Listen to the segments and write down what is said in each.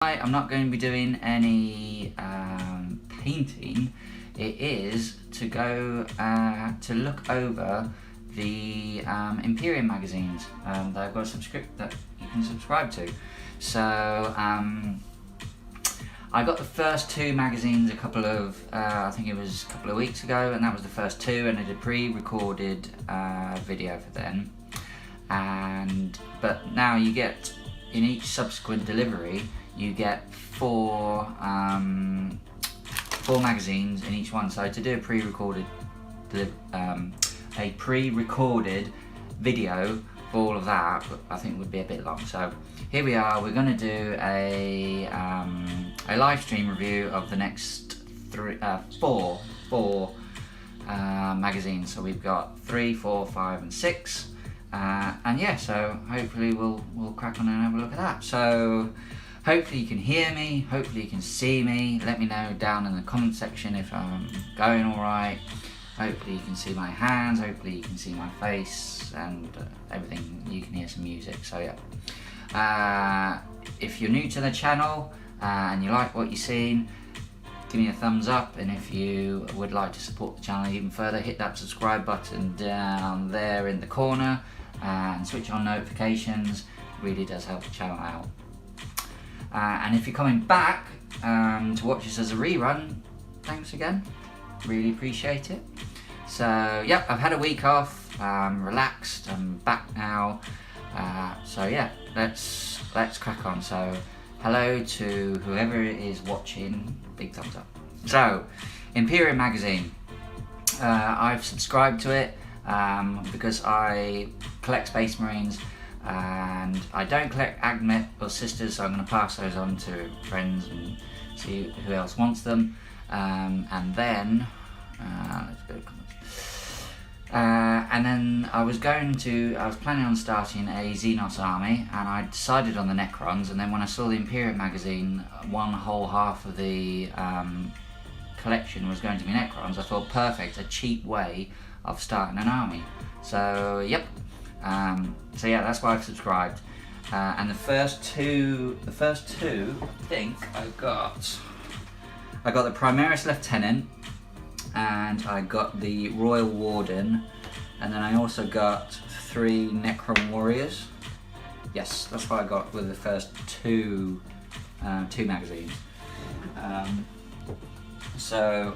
I'm not going to be doing any painting. It is to go to look over the Imperium magazines that I've got that you can subscribe to. So I got the first two magazines a couple of I think it was a couple of weeks ago, and that was the first two, and I did a pre-recorded video for them. But now you get, in each subsequent delivery, you get four magazines in each one. So to do a pre-recorded video for all of that, I think would be a bit long. So here we are. We're going to do a live stream review of the next four magazines. So we've got 3, 4, 5, and 6. And yeah, so hopefully we'll crack on and have a look at that. So hopefully you can hear me, hopefully you can see me. Let me know down in the comment section if I'm going alright. Hopefully you can see my hands, hopefully you can see my face and everything. You can hear some music, so yeah. If you're new to the channel and you like what you're seeing, give me a thumbs up, and if you would like to support the channel even further, hit that subscribe button down there in the corner and switch on notifications. It really does help the channel out. And if you're coming back to watch this as a rerun, thanks again, really appreciate it. So yep, I've had a week off, relaxed, I'm back now. So yeah, let's crack on. So hello to whoever is watching, big thumbs up. So Imperium Magazine, I've subscribed to it because I collect Space Marines, and I don't collect Agmet or Sisters, so I'm going to pass those on to friends and see who else wants them. And then let's go to comments. And then I was planning on starting a Xenos army, and I decided on the Necrons. And then when I saw the Imperium magazine, one whole half of the collection was going to be Necrons, I thought perfect, a cheap way of starting an army. So yep. So yeah, that's why I've subscribed. And the first two, I think I got the Primaris Lieutenant, and I got the Royal Warden, and then I also got 3 Necron Warriors. Yes, that's what I got with the first two magazines. So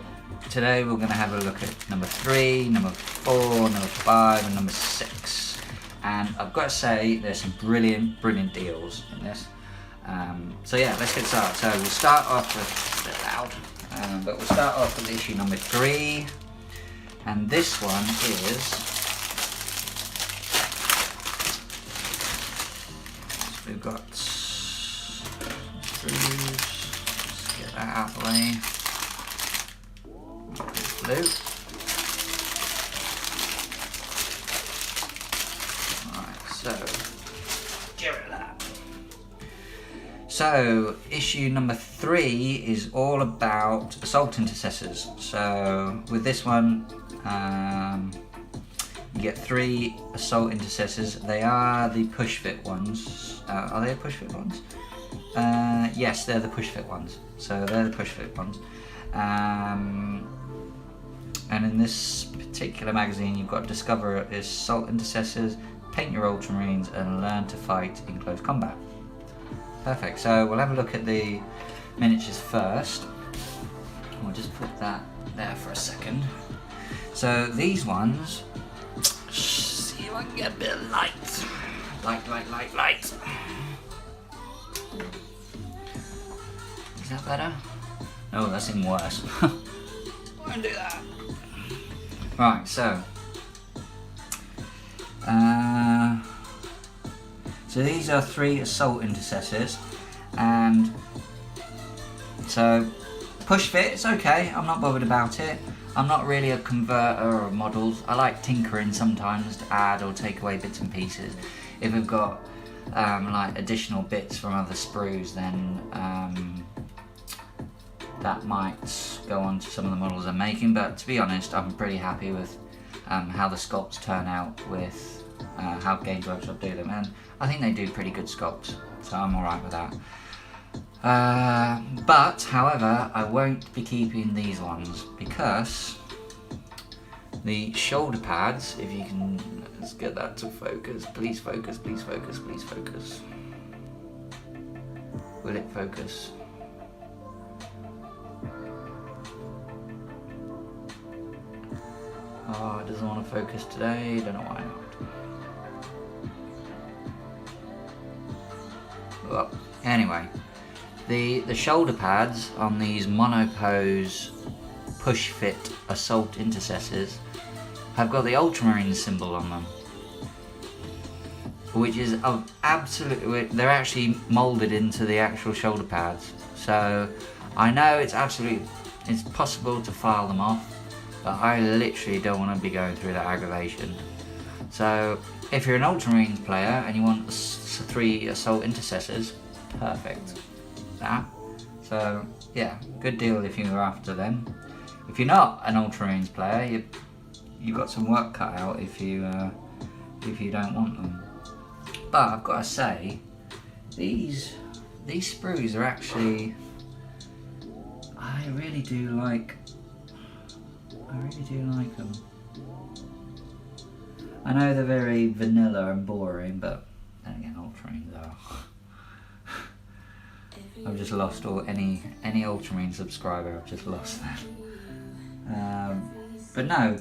today we're going to have a look at number 3, number 4, number 5, and number 6. And I've got to say, there's some brilliant deals in this. So yeah, let's get started. So we'll start off with, a bit loud, but we'll start off with issue number 3. And this one is, we've got Sprues. Let's get that out of the way. Blue. So, get rid of that. So, issue number 3 is all about Assault Intercessors. So, with this one, you get 3 Assault Intercessors. They are the push fit ones. Are they push fit ones? Yes, they're the push fit ones. So, they're the push fit ones. And in this particular magazine, you've got to discover Assault Intercessors, paint your Ultramarines, and learn to fight in close combat. Perfect, so we'll have a look at the miniatures first. We'll just put that there for a second. So these ones, see if I can get a bit of light. Light. Is that better? No, that's even worse. Won't do that. Right, so these are 3 Assault Intercessors, and so push fit, it's okay, I'm not bothered about it. I'm not really a converter of models. I like tinkering sometimes to add or take away bits and pieces. If we've got like additional bits from other sprues, then that might go on to some of the models I'm making, but to be honest, I'm pretty happy with how the sculpts turn out with how Games Workshop do them, and I think they do pretty good sculpts, so I'm alright with that. But, however, I won't be keeping these ones because the shoulder pads, if you can, let's get that to focus. Please focus, please focus, please focus. Will it focus? Oh, it doesn't want to focus today, don't know why not. Well, anyway, the shoulder pads on these monopose push fit Assault Intercessors have got the Ultramarine symbol on them, which is of absolute. They're actually moulded into the actual shoulder pads, so I know it's possible to file them off, but I literally don't want to be going through that aggravation. So if you're an Ultramarines player and you want 3 Assault Intercessors, perfect. That. So yeah, good deal if you're after them. If you're not an Ultramarines player, you've got some work cut out if you don't want them. But I've got to say, these sprues are actually, I really do like them. I know they're very vanilla and boring, but then again, Ultramarines are. I've just lost any Ultramarine subscriber. I've just lost them. But no.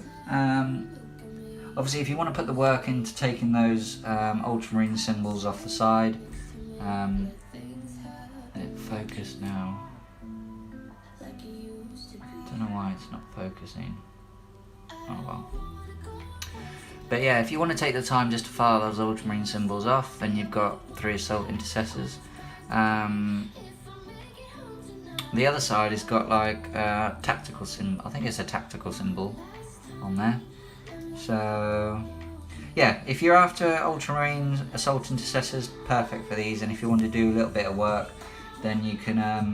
Obviously, if you want to put the work into taking those Ultramarine symbols off the side, it focused now. Don't know why it's not focusing. Oh well. But yeah, if you want to take the time just to file those Ultramarine symbols off, then you've got 3 Assault Intercessors. The other side has got like a tactical symbol. I think it's a tactical symbol on there. So yeah, if you're after Ultramarine Assault Intercessors, perfect for these. And if you want to do a little bit of work, then you can add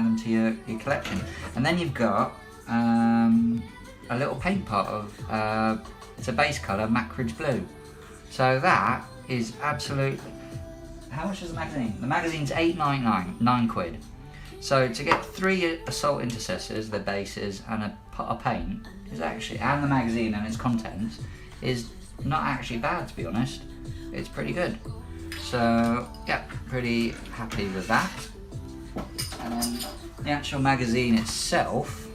them to your collection. And then you've got a little paint pot of it's a base colour Macridge blue. So that is absolute. How much is the magazine? The magazine's £8.99, £9. So to get 3 Assault Intercessors, their bases, and a pot of paint is actually, and the magazine and its contents, is not actually bad, to be honest. It's pretty good. So yeah, pretty happy with that. And then the actual magazine itself.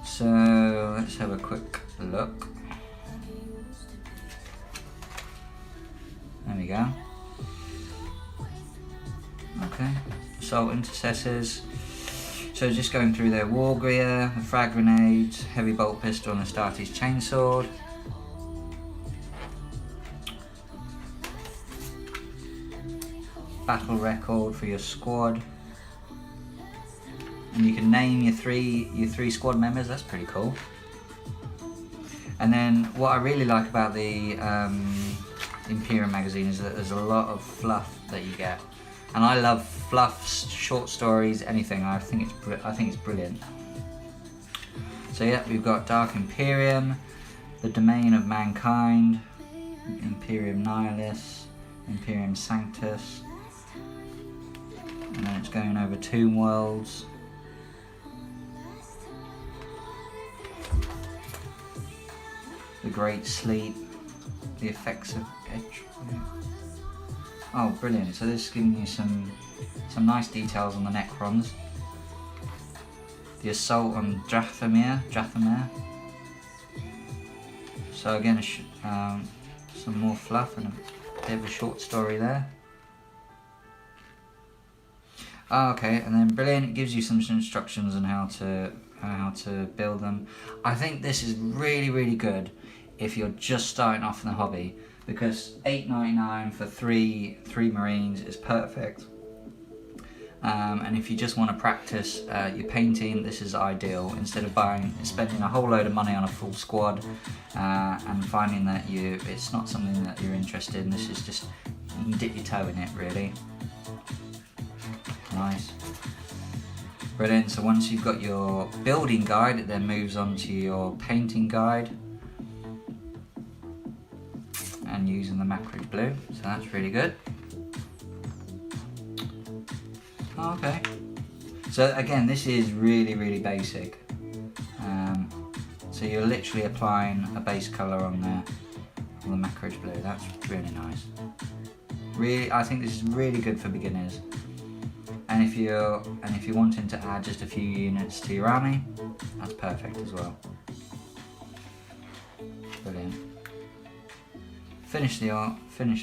So let's have a quick look. There we go. Okay, Assault Intercessors. So just going through their war gear, the frag grenades, heavy bolt pistol and Astartes chainsword. Battle record for your squad. And you can name your three squad members, that's pretty cool. And then what I really like about the Imperium magazine is that there's a lot of fluff that you get. And I love fluff, short stories, anything. I think it's brilliant. So yeah, we've got Dark Imperium, the Domain of Mankind, Imperium Nihilus, Imperium Sanctus, and then it's going over Tomb Worlds. The Great Sleep, the effects of edge. Oh, brilliant! So this is giving you some nice details on the Necrons. The assault on Dathomir. So again, some more fluff and a bit of a short story there. Oh, okay, and then brilliant. It gives you some instructions on how to build them. I think this is really good if you're just starting off in the hobby, because £8.99 for three Marines is perfect. And if you just want to practice your painting, this is ideal. Instead of spending a whole load of money on a full squad and finding that it's not something that you're interested in, this is just, you can dip your toe in it really. Nice. Brilliant. So once you've got your building guide, it then moves on to your painting guide. And using the Macridge blue, so that's really good. Oh, okay. So again, this is really, really basic. So you're literally applying a base colour on the macro blue. That's really nice. Really, I think this is really good for beginners. And if you're wanting to add just a few units to your army, that's perfect as well. Brilliant. Finished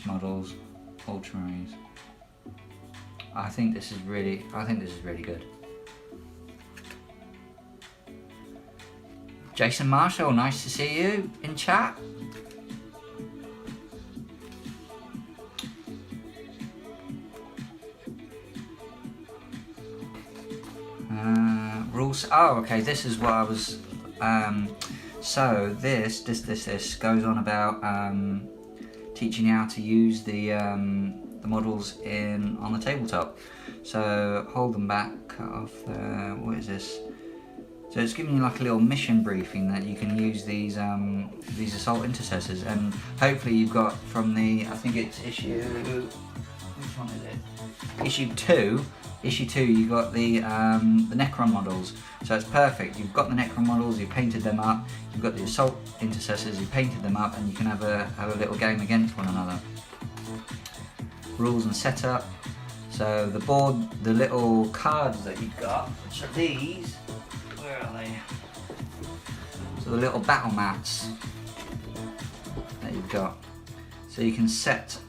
models, Ultramarines. I think this is really good. Jason Marshall, nice to see you in chat. Rules. Oh, okay. This is what I was. So this goes on about teaching you how to use the models on the tabletop. So hold them back. Cut off. What is this? So it's giving you like a little mission briefing that you can use these Assault Intercessors, and hopefully you've got from the, I think it's issue, which one is it? Issue 2. Issue 2, you got the Necron models, so it's perfect. You've got the Necron models, you've painted them up. You've got the Assault Intercessors, you've painted them up, and you can have a little game against one another. Rules and setup. So the board, the little cards that you've got, which are these. Where are they? So the little battle mats that you've got. So you can set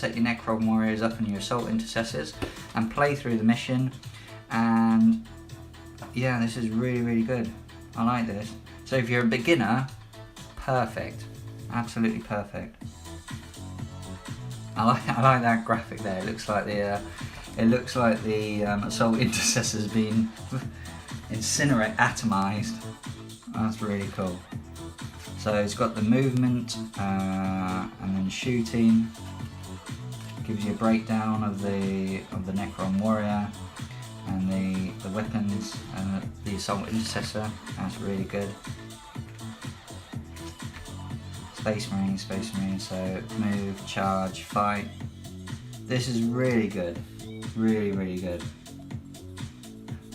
your Necron warriors up and your Assault Intercessors and play through the mission. And yeah, this is really, really good. I like this. So if you're a beginner, perfect. Absolutely perfect. I like that graphic there. It looks like the Assault Intercessors being atomized. That's really cool. So it's got the movement and then shooting. Gives you a breakdown of the Necron warrior and the weapons and the Assault Intercessor. That's really good. Space Marine. So move, charge, fight. This is really good. Really, really good.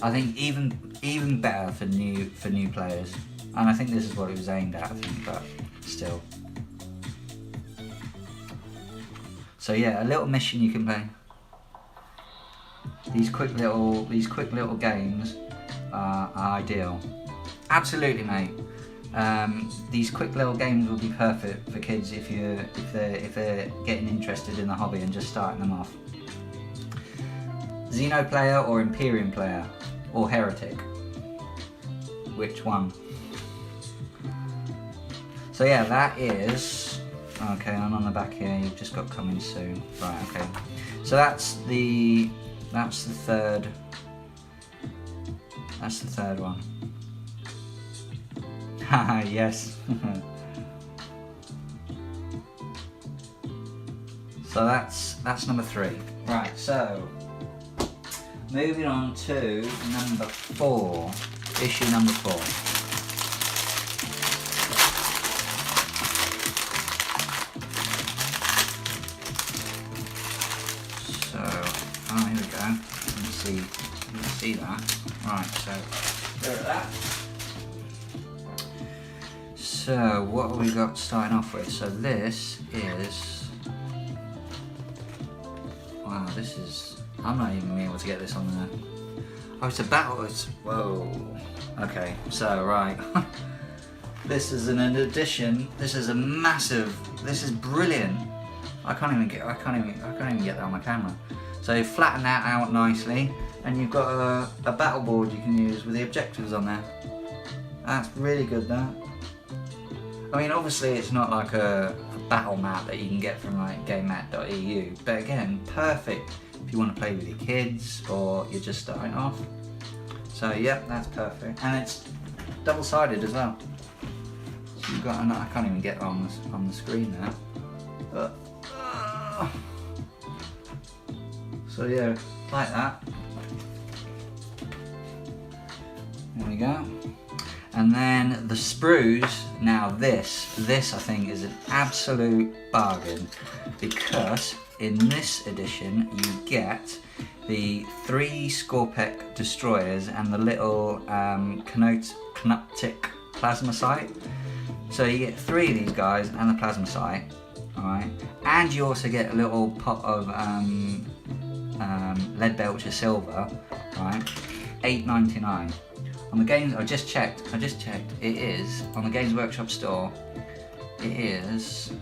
I think even better for new players, and I think this is what it was aimed at. I think, but still. So yeah, a little mission you can play. These quick little games are ideal. Absolutely, mate. These quick little games will be perfect for kids if they're getting interested in the hobby and just starting them off. Xeno player or Imperium player or Heretic? Which one? So yeah, that is okay. And on the back here, you've just got coming soon. Right. Okay. So that's the third. That's the third one. Haha, yes. So that's number 3. Right. So moving on to number 4, issue number 4. So, here we go. Let's see that. Right, so there are that. So what have we got starting off with? So this is, wow, this is, I'm not even able to get this on there. Oh, it's a battle, whoa. Okay, so right. This is an addition, this is a massive, this is brilliant. I can't even get that on my camera. So you flatten that out nicely, and you've got a battle board you can use with the objectives on there. That's really good, that. I mean, obviously it's not like a battle map that you can get from like gamemat.eu, but again, perfect if you want to play with your kids or you're just starting off. So yep, that's perfect, and it's double-sided as well. So you've got, I can't even get on the screen now. So yeah, like that. There we go. And then the sprues. Now this I think is an absolute bargain, because in this edition you get the 3 Skorpekh Destroyers and the little Canoptic plasma sight. So you get 3 of these guys and the plasma sight, alright, and you also get a little pot of lead belcher silver, right? $8.99 on the games. I just checked. It is on the Games Workshop store. It is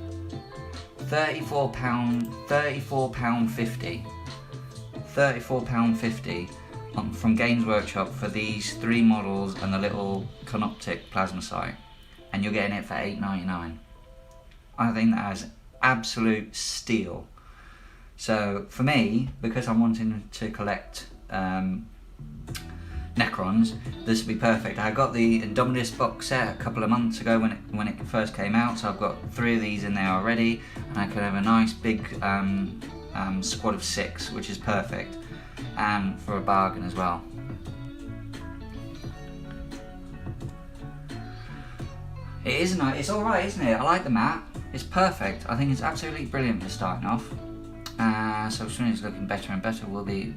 £34, £34.50. £34.50 from Games Workshop for these 3 models and the little Canoptic plasma sight, and you're getting it for $8.99. I think that is absolute steal. So for me, because I'm wanting to collect Necrons, this would be perfect. I got the Indominus box set a couple of months ago when it first came out, so I've got 3 of these in there already, and I could have a nice big squad of 6, which is perfect, and for a bargain as well. It is nice. It's all right, isn't it? I like the map. It's perfect. I think it's absolutely brilliant for starting off. So as soon as it's looking better and better, we'll be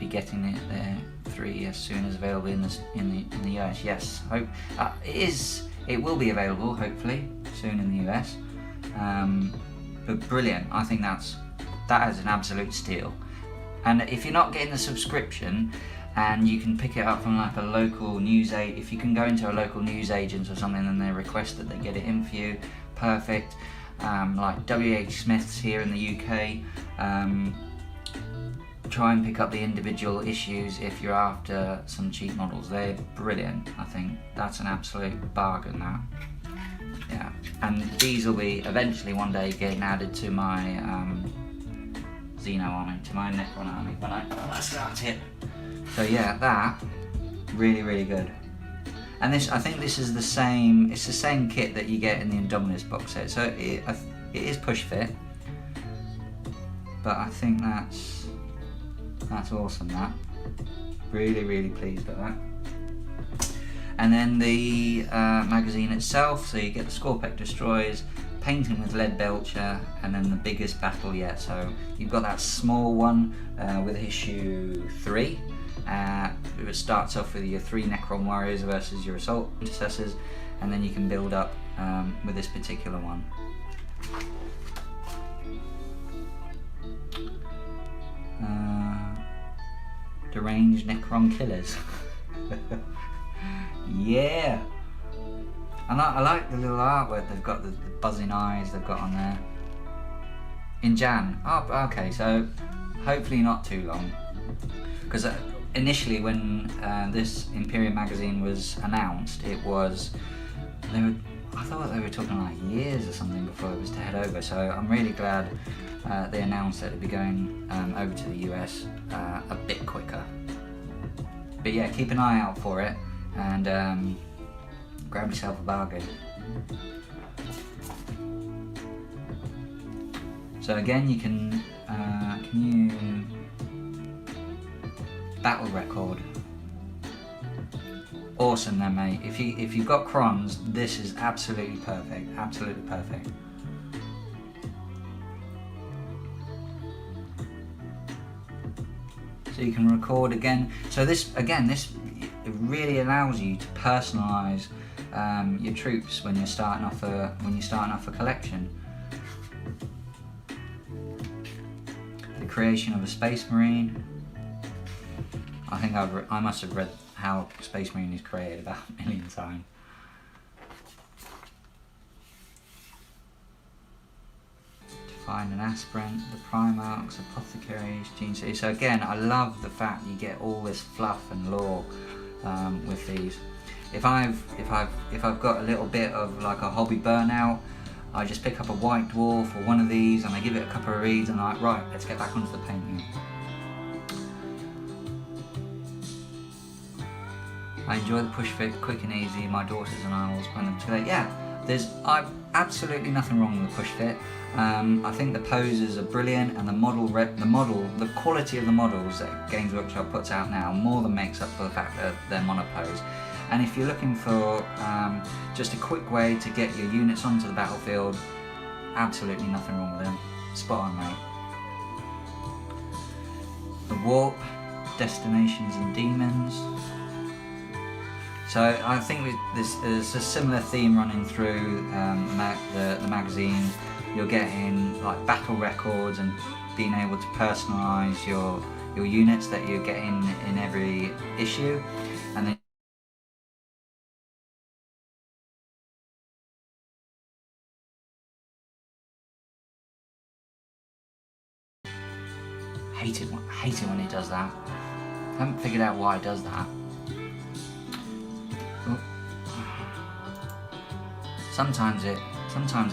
getting it there 3 as soon as available in the US. Yes, hope it will be available hopefully soon in the US. But brilliant. I think that is an absolute steal. And if you're not getting the subscription, and you can pick it up from like a local news agent, if you can go into a local news agent or something and they request that they get it in for you, perfect. Like WH Smith's here in the UK, try and pick up the individual issues if you're after some cheap models. They're brilliant. I think that's an absolute bargain, that. Yeah, and these will be eventually one day getting added to my Xeno army, to my Necron army when I start it. So yeah, that really good. And this, I think this is the same. It's the same kit that you get in the Indominus box set. So it is push fit, but I think that's awesome. That really pleased with that. And then the magazine itself. So you get the Skorpekh Destroyers, painting with lead belcher, and then the biggest battle yet. So you've got that small one with issue 3. It starts off with your 3 Necron Warriors versus your Assault Intercessors, and then you can build up with this particular one. Deranged Necron Killers. Yeah! And I like the little artwork. They've got the buzzing eyes they've got on there. In Jan. Oh, okay, so hopefully not too long. Because initially when this Imperium magazine was announced, I thought they were talking like years or something before it was to head over, so I'm really glad they announced that it'd be going over to the US a bit quicker. But yeah, keep an eye out for it, and grab yourself a bargain. So again, you can you battle record. Awesome then, mate. If you've got crons, this is absolutely perfect. Absolutely perfect. So you can record again. So this it really allows you to personalise your troops when you're starting off a collection. The creation of a Space Marine. I think I must have read how Space Marine is created about a million times. To find an aspirant, the Primarchs, Apothecaries, Gene City. So again, I love the fact you get all this fluff and lore with these. If I've got a little bit of like a hobby burnout, I just pick up a white dwarf or one of these and I give it a couple of reads and I'm like, right, let's get back onto the painting. I enjoy the push fit, quick and easy. My daughters and I will spend them together. Yeah, there's absolutely nothing wrong with the push fit. I think the poses are brilliant, and the quality of the models that Games Workshop puts out now more than makes up for the fact that they're monopose. And if you're looking for just a quick way to get your units onto the battlefield, absolutely nothing wrong with them. spot on, mate. The Warp, Destinations and Demons. So I think there's a similar theme running through the magazine. You're getting like battle records and being able to personalise your units that you're getting in every issue, and then hate it when he does that. I haven't figured out why he does that. Oh. Sometimes it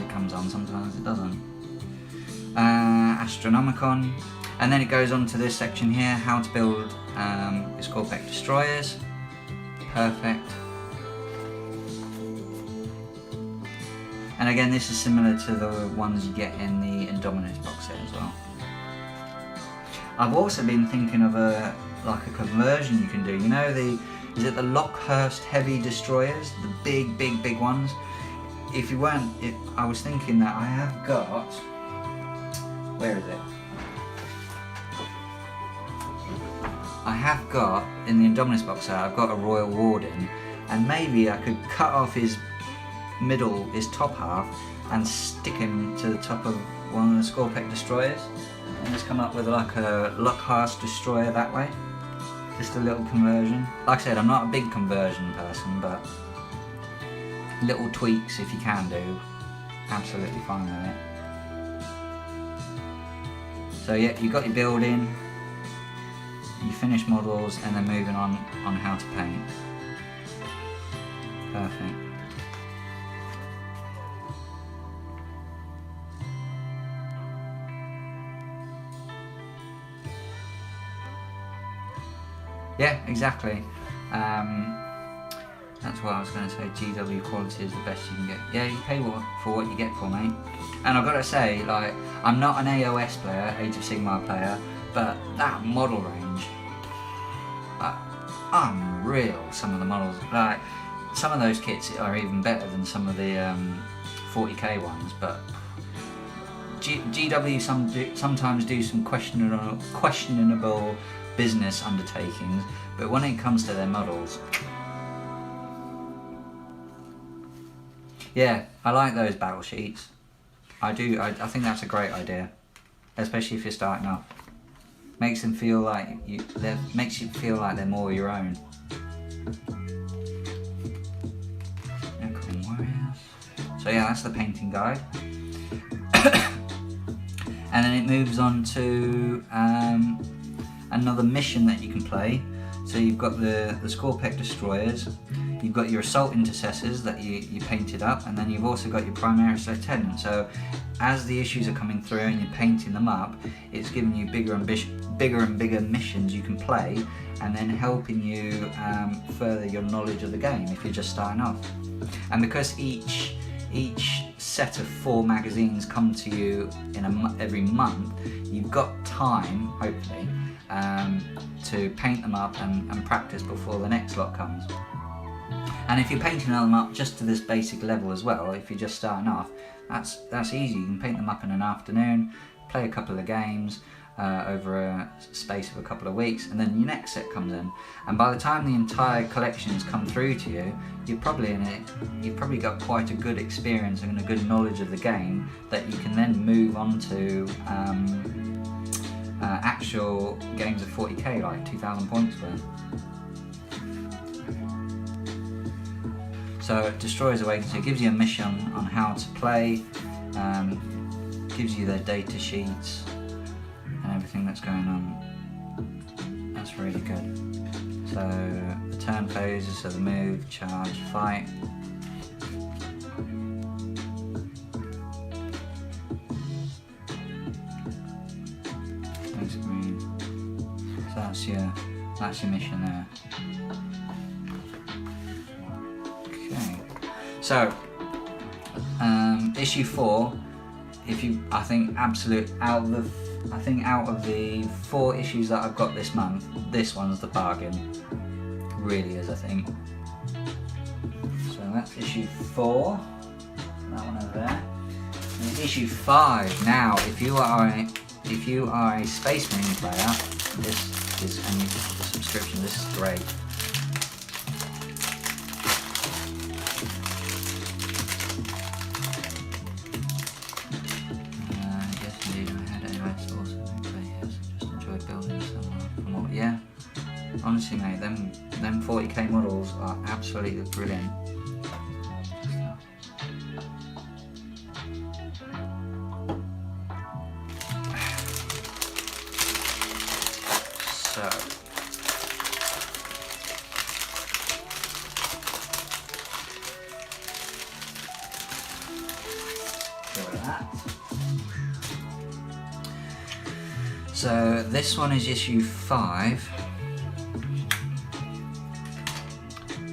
comes on, sometimes it doesn't. Astronomicon, and then it goes on to this section here: how to build the Skorpekh Destroyers. Perfect. And again, this is similar to the ones you get in the Indominus box set as well. I've also been thinking of a conversion you can do. You know, is it the Lockhurst Heavy Destroyers, the big ones? I was thinking that I have got. Where is it? I have got in the Indominus box set. I've got a Royal Warden, and maybe I could cut off his top half, and stick him to the top of one of the Skorpekh Destroyers, and just come up with like a Lockhurst Destroyer that way. Just a little conversion. Like I said, I'm not a big conversion person, but little tweaks if you can do, absolutely fine with it. So yeah, you've got your building, your finished models, and then moving on how to paint. Perfect. Yeah, exactly. That's what I was going to say. GW quality is the best you can get. Yeah, you pay for what you get for, mate. And I've got to say, like, I'm not an AOS player, Age of Sigmar player, but that model range, unreal. Some of the models, like, some of those kits are even better than some of the 40k ones. But GW sometimes do some questionable business undertakings, but when it comes to their models, yeah, I like those battle sheets. I do. I think that's a great idea, especially if you're starting off. Makes them feel like makes you feel like they're more your own. So yeah, that's the painting guide. And then it moves on to another mission that you can play. So you've got the Skorpekh Destroyers, you've got your Assault Intercessors that you painted up, and then you've also got your Primaris Lieutenant. So as the issues are coming through and you're painting them up, it's giving you bigger and bigger missions you can play, and then helping you further your knowledge of the game if you're just starting off. And because each set of 4 magazines come to you in every month, you've got time, hopefully, to paint them up and practice before the next lot comes. And if you're painting them up just to this basic level as well, if you're just starting off, that's easy. You can paint them up in an afternoon, play a couple of games over a space of a couple of weeks, and then your next set comes in. And by the time the entire collections come through to you, you've probably got quite a good experience and a good knowledge of the game that you can then move on to actual games of 40k, like 2,000 points worth. So Destroyers Awakening, so it gives you a mission on how to play, gives you their data sheets and everything that's going on. That's really good. So the turn phases, so the move, charge, fight. So that's your mission there. Okay. So issue 4, I think out of the 4 issues that I've got this month, this one's the bargain. Really is, I think. So that's issue 4. That one over there. Issue 5. Now, if you are a Space Marine player, this is, and you've got the subscription, this is great. Yes, indeed, I had AOS also. Yes, just enjoyed building some. Yeah, honestly, mate, them 40k models are absolutely brilliant. So, get rid of that. So this one is issue 5.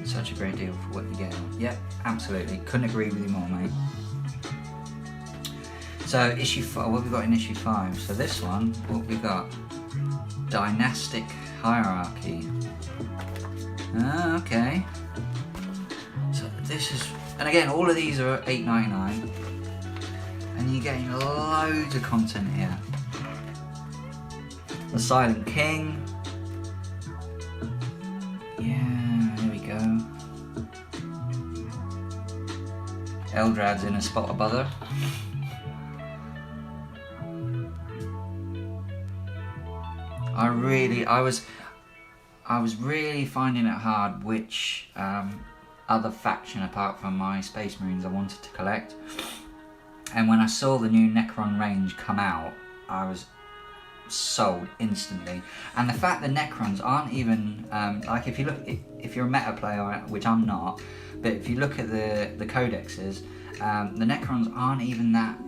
Such a great deal for what you get. Yep, absolutely. Couldn't agree with you more, mate. So issue 5, what have we got in issue 5? So this one, what we got? Dynastic Hierarchy. Okay. So this is, and again, all of these are $8.99, and you're getting loads of content here. The Silent King. Yeah, there we go. Eldrad's in a spot of bother. I was really finding it hard which other faction apart from my Space Marines I wanted to collect, and when I saw the new Necron range come out, I was sold instantly. And the fact that Necrons aren't even like, if you look, if you're a meta player, which I'm not, but if you look at the codexes, the Necrons aren't even that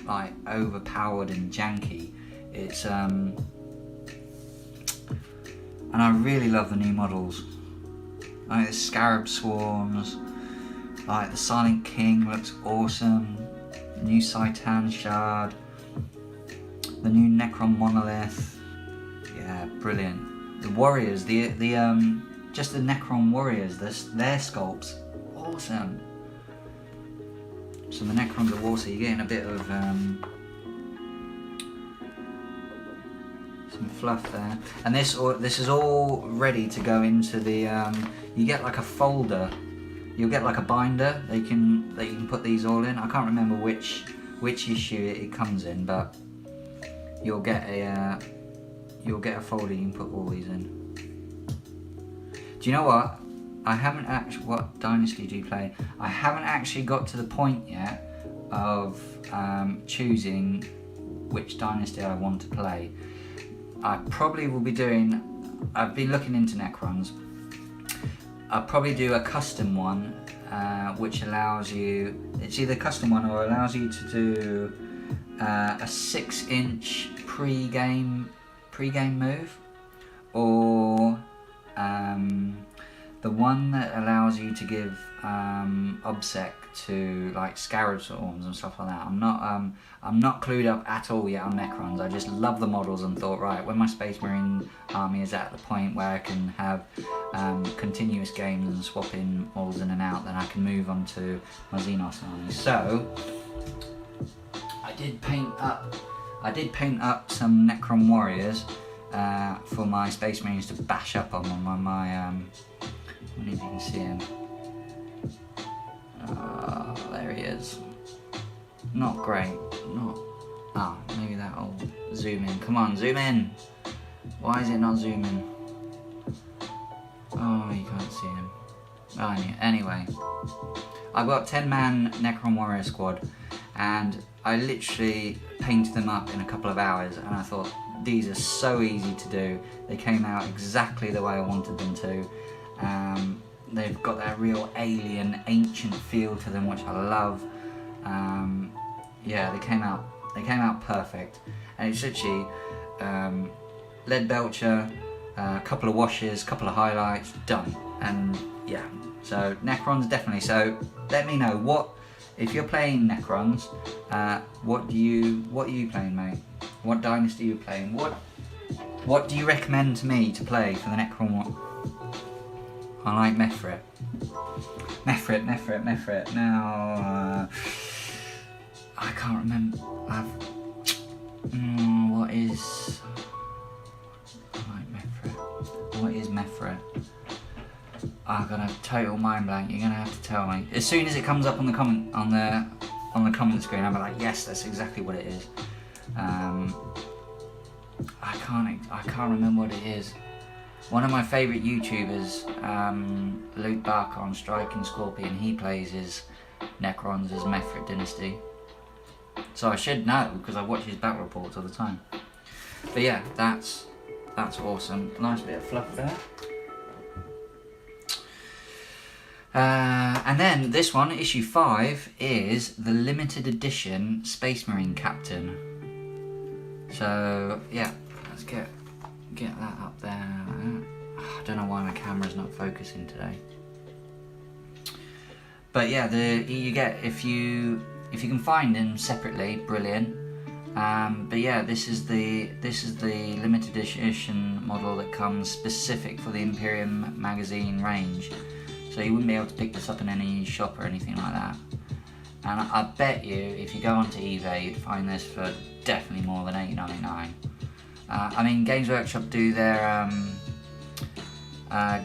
like overpowered and janky. It's and I really love the new models. Like the Scarab Swarms, like the Silent King looks awesome. The new Citan Shard, the new Necron Monolith. Yeah, brilliant. The Warriors, the just the Necron Warriors, their sculpts, awesome. So the Necrons are awesome. You're getting a bit of some fluff there, and this is all ready to go into the. You get like a folder. You'll get like a binder. That you can put these all in. I can't remember which issue it comes in, but you'll get a folder. You can put all these in. Do you know what? I haven't actually. What dynasty do you play? I haven't actually got to the point yet of choosing which dynasty I want to play. I probably will be doing, I've been looking into Necrons. I'll probably do a custom one, which allows you, it's either a custom one or allows you to do a 6-inch pre-game move, or the one that allows you to give obsec to like Scarab Swarms and stuff like that. I'm not clued up at all yet on Necrons. I just love the models and thought, right, when my Space Marine army is at the point where I can have continuous games and swapping models in and out, then I can move on to my Xenos army. So I did paint up some Necron Warriors for my Space Marines to bash up on my I don't know if you can see him. There he is. Not great. Maybe that'll zoom in. Come on, zoom in. Why is it not zooming? Oh, you can't see him. Oh, anyway, I've got 10-man Necron Warrior squad, and I literally painted them up in a couple of hours, and I thought, these are so easy to do. They came out exactly the way I wanted them to. They've got that real alien, ancient feel to them, which I love. Yeah, they came out perfect, and it's literally lead belcher, a couple of washes, couple of highlights, done. And yeah, so Necrons definitely. So let me know what, if you're playing Necrons, what are you playing, mate? What dynasty are you playing? What do you recommend to me to play for the Necron one? I like Mefrit. Now, I can't remember. What is... I like Methred. What is Methred? I've got a total mind blank. You're gonna have to tell me. As soon as it comes up on the comment on the comment screen, I'll be like, yes, that's exactly what it is. I can't remember what it is. One of my favourite YouTubers, Luke Barker on Striking Scorpion, he plays his Necrons as Methred Dynasty. So I should know because I watch his battle reports all the time. But yeah, that's awesome. Nice bit of fluff there. And then this one, issue 5, is the limited edition Space Marine Captain. So yeah, let's get that up there. I don't know why my camera's not focusing today. But yeah, you get if you can find them separately, brilliant. But yeah, this is the limited edition model that comes specific for the Imperium Magazine range. So you wouldn't be able to pick this up in any shop or anything like that. And I bet you, if you go onto eBay, you'd find this for definitely more than $8.99. I mean, Games Workshop do their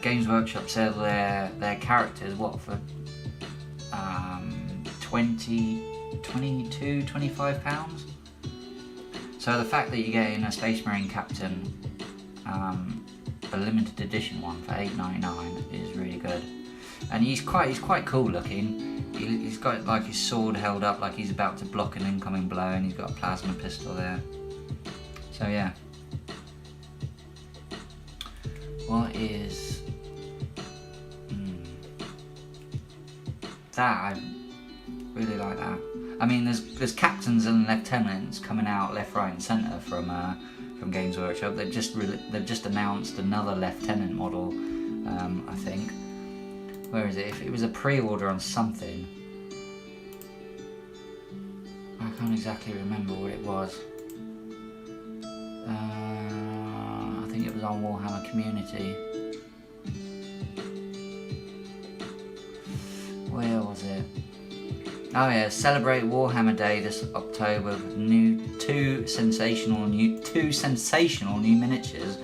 Games Workshop sell their characters for 22, 25 pounds. So the fact that you're getting a Space Marine Captain, a limited edition one for $8.99 is really good. And he's quite cool looking. He's got like his sword held up like he's about to block an incoming blow, and he's got a plasma pistol there. So yeah. What is that? I really like that. I mean, there's captains and lieutenants coming out left, right, and centre from Games Workshop. They've just announced another lieutenant model. I think. Where is it? If it was a pre-order on something, I can't exactly remember what it was. I think it was on Warhammer Community. Where was it? Oh yeah, celebrate Warhammer Day this October with two sensational new miniatures.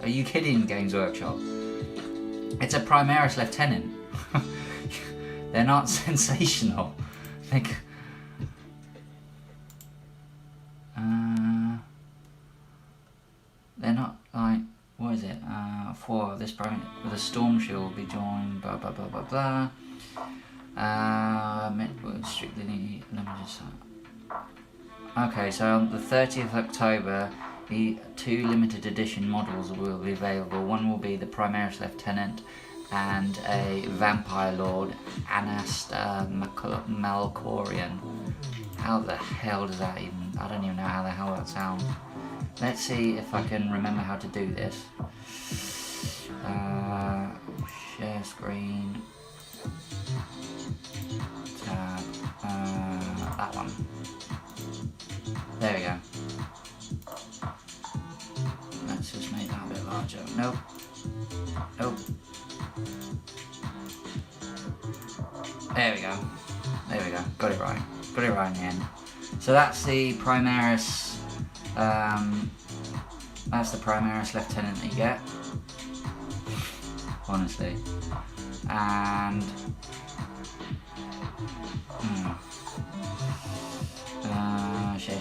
Are you kidding, Games Workshop? It's a Primaris Lieutenant. They're not sensational. Like, they're not like, what is it? For this Primaris with a storm shield will be joined. Blah blah blah blah blah. Strictly. Let me just. Okay, so on the 30th of October, the 2 limited edition models will be available. One will be the Primaris Lieutenant and a Vampire Lord, Anasta Malkorian. How the hell does that even... I don't even know how the hell that sounds. Let's see if I can remember how to do this. Share screen. Tab. That one. There we go. Let's just make that a bit larger. Nope. Nope. There we go. There we go. Got it right. Got it right in the end. So that's the Primaris. That's the Primaris Lieutenant that you get. Honestly. And share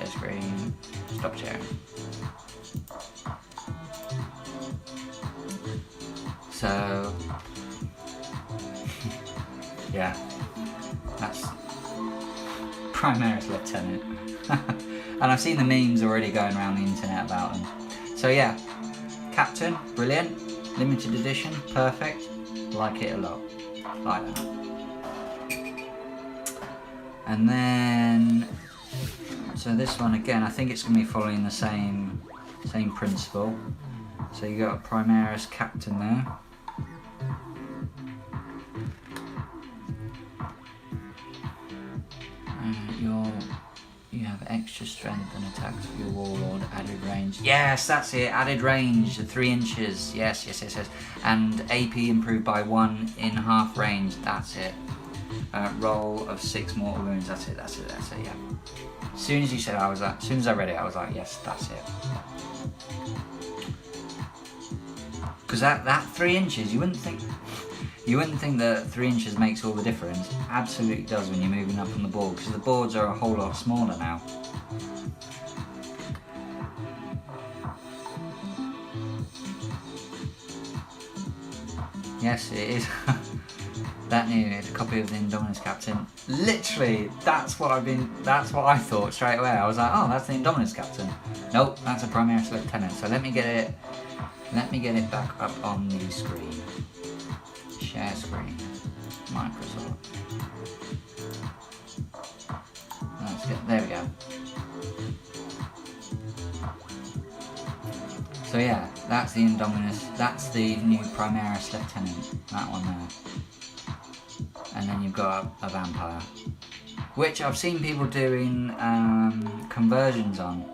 screen, stop sharing. So yeah, that's Primaris Lieutenant. And I've seen the memes already going around the internet about them. So yeah, Captain, brilliant, limited edition, perfect, like it a lot, like that. And then, so this one again, I think it's going to be following the same principle. So you got a Primaris Captain there. You have extra strength and attacks for your Warlord, added range. Yes, that's it, added range, 3 inches. Yes. And AP improved by 1 in half range, that's it. roll of 6 mortal wounds. That's it, yeah. As soon as you said, as soon as I read it, I was like, yes, that's it. Because that 3 inches, you wouldn't think that 3 inches makes all the difference. Absolutely does when you're moving up on the board, because the boards are a whole lot smaller now. Yes, it is. That new is a copy of the Indominus Captain. Literally, that's what I thought straight away. I was like, oh, that's the Indominus Captain. Nope, that's a Primaris Lieutenant. So let me get it back up on the screen. Share screen. Microsoft. Let's get, there we go. So yeah, that's the Indominus, that's the new Primaris Lieutenant, that one there. And then you've got a vampire, which I've seen people doing conversions on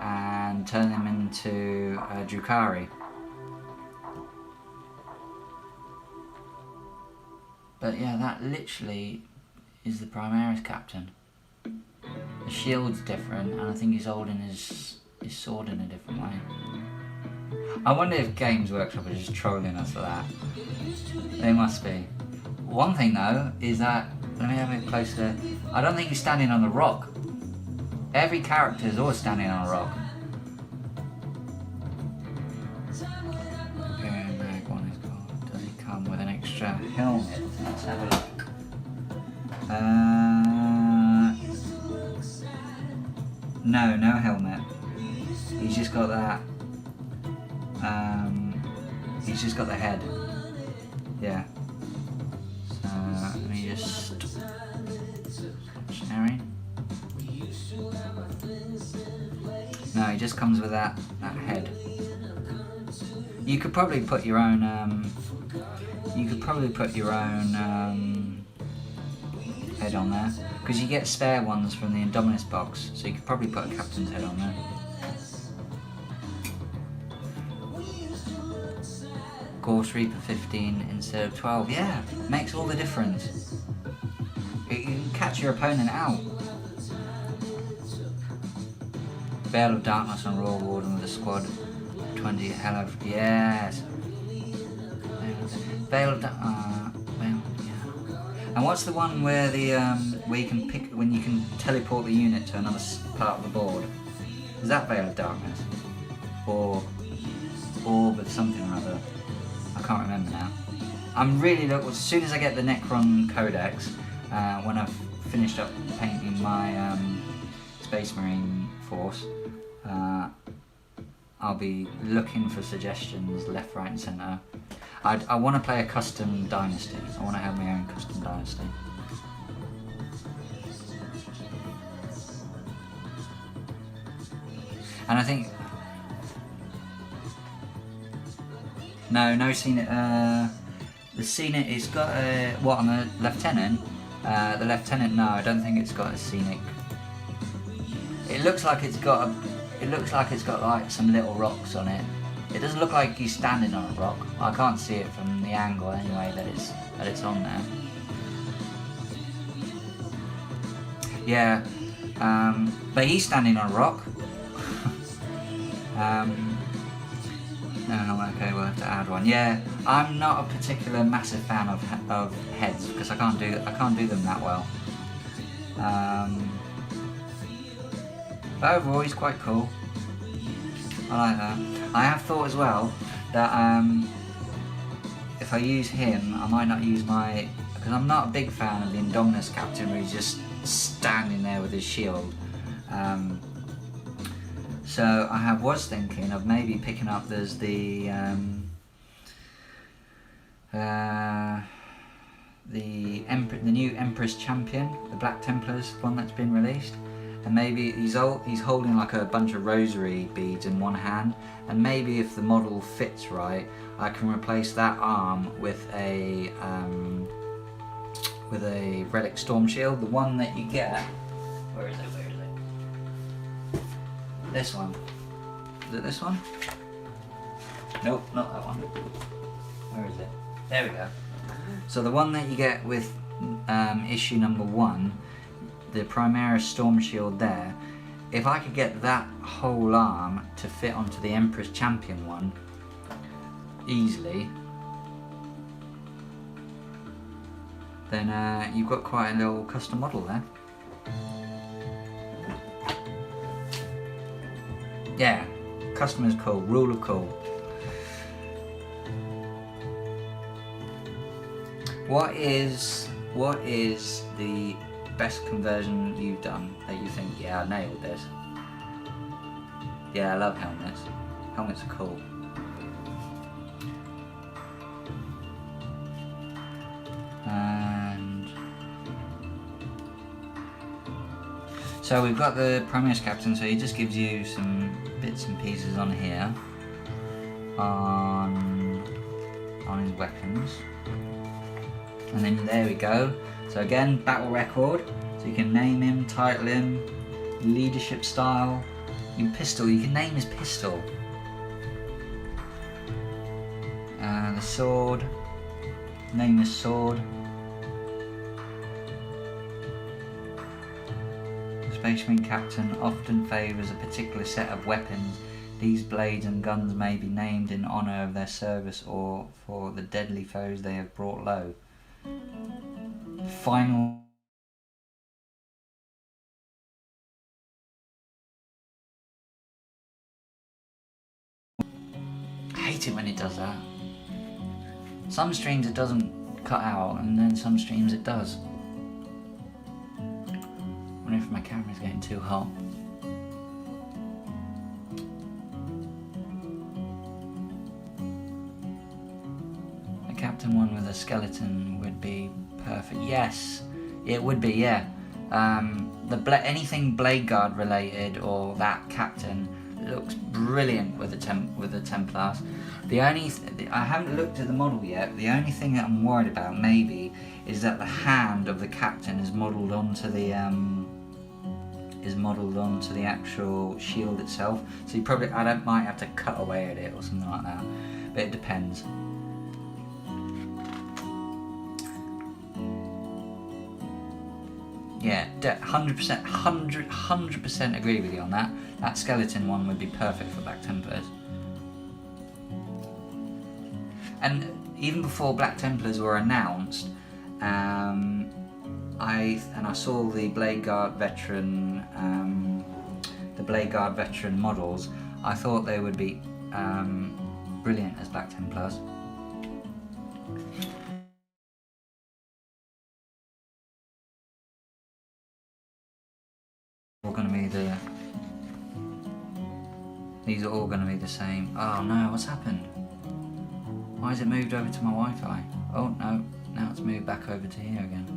and turn them into Drukhari. But yeah, that literally is the Primaris Captain. The shield's different, and I think he's holding his sword in a different way. I wonder if Games Workshop are just trolling us for that. They must be. One thing though is that, let me have a closer. I don't think he's standing on a rock. Every character is always standing on a rock. Imperium Mag one is called. Does he come with an extra helmet? Let's have a look. No helmet. He's just got that. He's just got the head. Yeah. So let me just sharing. No, he just comes with that head. You could probably put your own. Head on there, because you get spare ones from the Indominus box, so you could probably put a captain's head on there. Gorse Reaper 15 instead of 12, yeah, makes all the difference. You can catch your opponent out. Veil of Darkness on Royal Warden with a squad 20 hell of, yes. Veil of And what's the one where where you can pick, when you can teleport the unit to another part of the board? Is that Veil of Darkness? Or Orb of something or other? I can't remember now. I'm really as soon as I get the Necron Codex, when I've finished up painting my Space Marine force, I'll be looking for suggestions left, right and centre. I want to play a custom dynasty. I want to have my own custom dynasty. And I think... No scenic. The scenic, it's got a... What, on the Lieutenant? The Lieutenant, no, I don't think it's got a scenic. It looks like it's got a... It looks like it's got like some little rocks on it. It doesn't look like he's standing on a rock. I can't see it from the angle anyway that it's on there. Yeah, but he's standing on a rock. No, okay, we'll have to add one. Yeah, I'm not a particular massive fan of heads because I can't do them that well. But overall, he's quite cool. I like that. I have thought as well that if I use him, I might not use my... Because I'm not a big fan of the Indominus Captain where he's just standing there with his shield. So I was thinking of maybe picking up the new Empress Champion, the Black Templars one that's been released. And maybe he's holding like a bunch of rosary beads in one hand, and maybe if the model fits right, I can replace that arm with a relic storm shield, the one that you get. Where is it? This one. Is it this one? Nope, not that one. Where is it? There we go. So the one that you get with issue number 1, the Primaris Storm Shield there, if I could get that whole arm to fit onto the Emperor's Champion one easily, then you've got quite a little custom model there. Yeah, custom is cool, rule of cool. What is the best conversion you've done that you think, yeah, I nailed this? Yeah, I love helmets. Helmets are cool. And so we've got the Primaris Captain, so he just gives you some bits and pieces on here on his weapons. And then there we go. So again, battle record. So you can name him, title him, leadership style, your pistol. You can name his pistol. The sword. Name his sword. The Space Marine Captain often favours a particular set of weapons. These blades and guns may be named in honour of their service or for the deadly foes they have brought low. Final I hate it when it does that. Some streams it doesn't cut out, and then some streams it does. I wonder if my camera's getting too hot. A Captain one with a skeleton would be perfect. Yes, it would be. Yeah, anything Blade Guard related or that Captain looks brilliant with the Templars. I haven't looked at the model yet. The only thing that I'm worried about maybe is that the hand of the Captain is modelled onto the actual shield itself. So you probably might have to cut away at it or something like that. But it depends. Yeah, 100%, 100% agree with you on that. That skeleton one would be perfect for Black Templars. And even before Black Templars were announced, I saw the Blade Guard veteran, models. I thought they would be brilliant as Black Templars. These are all going to be the same. Oh no, what's happened? Why has it moved over to my Wi-Fi? Oh no, now it's moved back over to here again.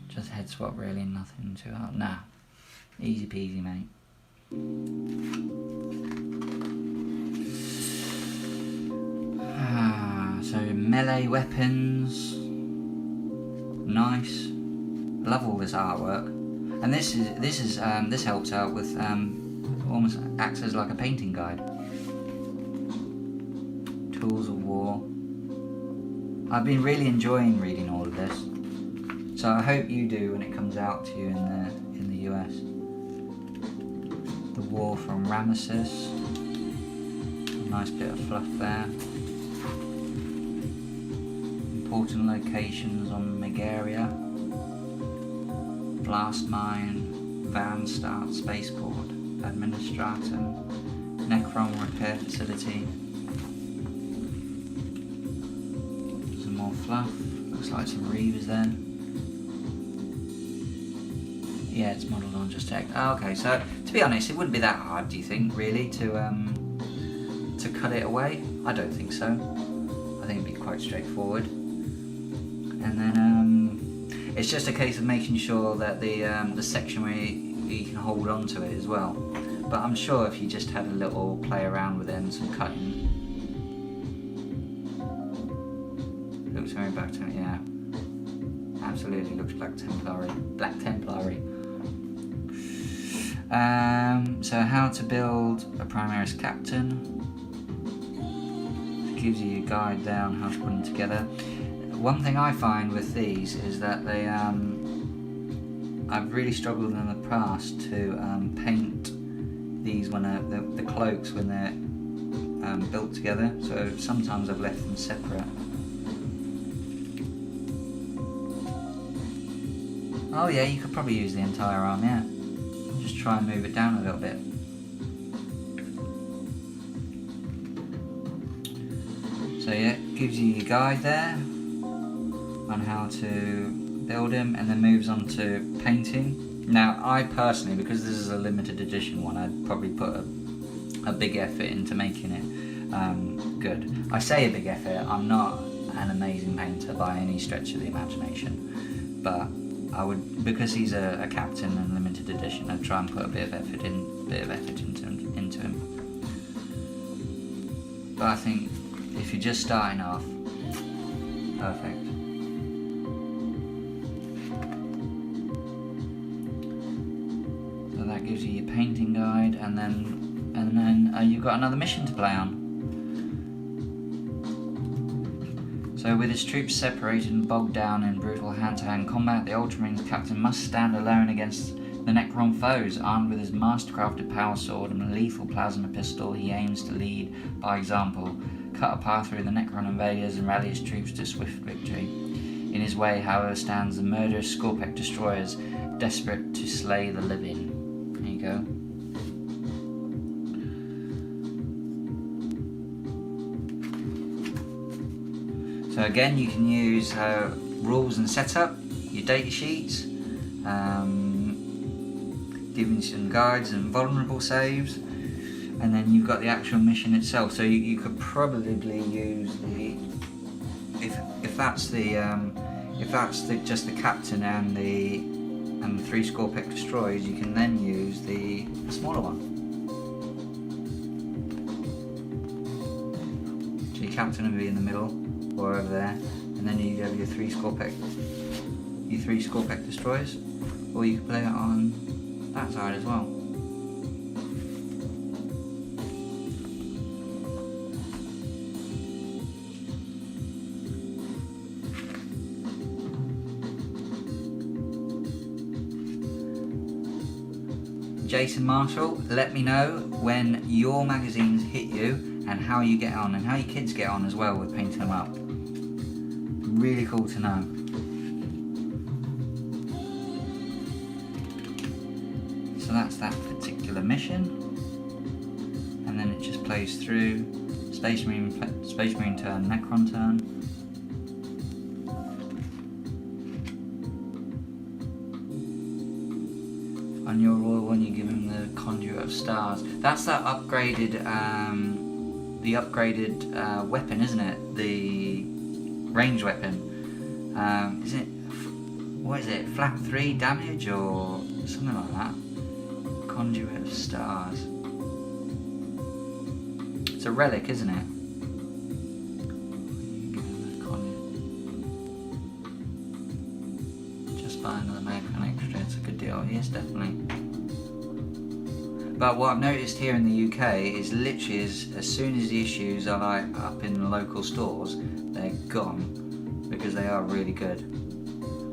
Just head swap really, nothing too hard. Nah, easy peasy mate. So melee weapons. Nice. Love all this artwork, and this helps out with almost acts as like a painting guide. Tools of War. I've been really enjoying reading all of this, so I hope you do when it comes out to you in the US. The War from Ramesses. A nice bit of fluff there. Important locations on Megaria. Blast Mine, Van Start Spaceport, Administratum, Necron Repair Facility. Some more fluff, looks like some Reavers there. Yeah, it's modelled on just tech. Oh, okay, so to be honest, it wouldn't be that hard, do you think, really, to cut it away? I don't think so. I think it'd be quite straightforward. And then it's just a case of making sure that the section where you can hold on to it as well. But I'm sure if you just had a little play around with it and some cutting, looks very Black Templary. Yeah, absolutely looks Black Templary. Black Templary. So how to build a Primaris Captain. gives you a guide there on how to put them together. One thing I find with these is that they, I've really struggled in the past to paint these when the cloaks when they're built together. So sometimes I've left them separate. Oh yeah, you could probably use the entire arm, yeah. Just try and move it down a little bit. So yeah, it gives you your guide there on how to build him, and then moves on to painting. Now I personally, because this is a limited edition one, I'd probably put a big effort into making it good. I say a big effort, I'm not an amazing painter by any stretch of the imagination, but I would, because he's a captain and limited edition, I'd try and put a bit of effort into him. But I think if you're just starting off, perfect. So that gives you your painting guide, and then you've got another mission to play on. So with his troops separated and bogged down in brutal hand-to-hand combat, the Ultramarines captain must stand alone against the Necron foes. Armed with his mastercrafted power sword and a lethal plasma pistol, he aims to lead by example, cut a path through the Necron invaders and rally his troops to swift victory. In his way, however, stands the murderous Skorpekh Destroyers, desperate to slay the living. There you go. So again, you can use rules and setup, your data sheets, giving you some guides and vulnerable saves, and then you've got the actual mission itself. So you could probably use the, if that's just the captain and the 3 Skorpekh Destroyers, you can then use the smaller one. So your captain will be in the middle, or over there, and then you have your 3 Skorpekh Destroyers, or you can play it on that side as well. Jason Marshall, let me know when your magazines hit you and how you get on, and how your kids get on as well with painting them up. Really cool to know. So that's that particular mission, and then it just plays through. Space Marine turn, Necron turn. On your royal one, you give him the Conduit of Stars. That's that upgraded, the upgraded weapon, isn't it? The range weapon. Is it? What is it? Flap 3 damage or something like that? Conduit of Stars. It's a relic, isn't it? Just buy another Magcon extra. It's a good deal. Yes, definitely. But what I've noticed here in the UK is literally as soon as the issues are like up in the local stores, they're gone, because they are really good.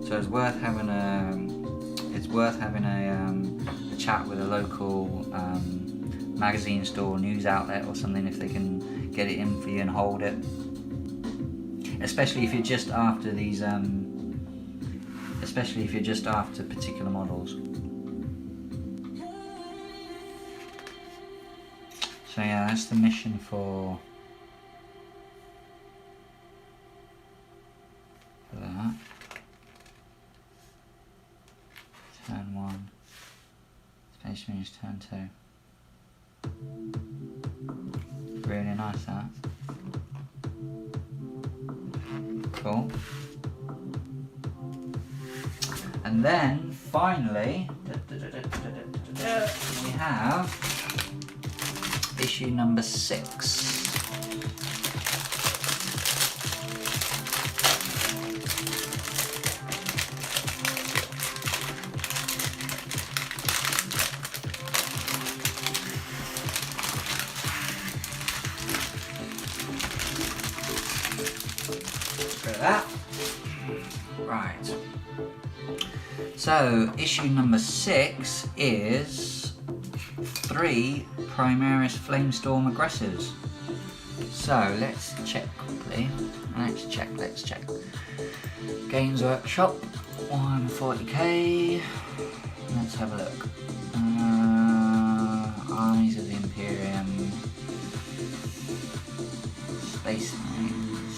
So it's worth having a chat with a local magazine store, news outlet or something, if they can get it in for you and hold it. Especially if you're just after these, especially if you're just after particular models. So yeah, that's the mission for that. Turn 1. Space Marines turn 2. Really nice, that. Cool. And then finally we have issue number 6. that. Right. So, issue number 6 is 3 Primaris Flamestorm Aggressors. So, let's check quickly. Let's check. Games Workshop, 140k. Let's have a look. Armies of the Imperium. Space Marines.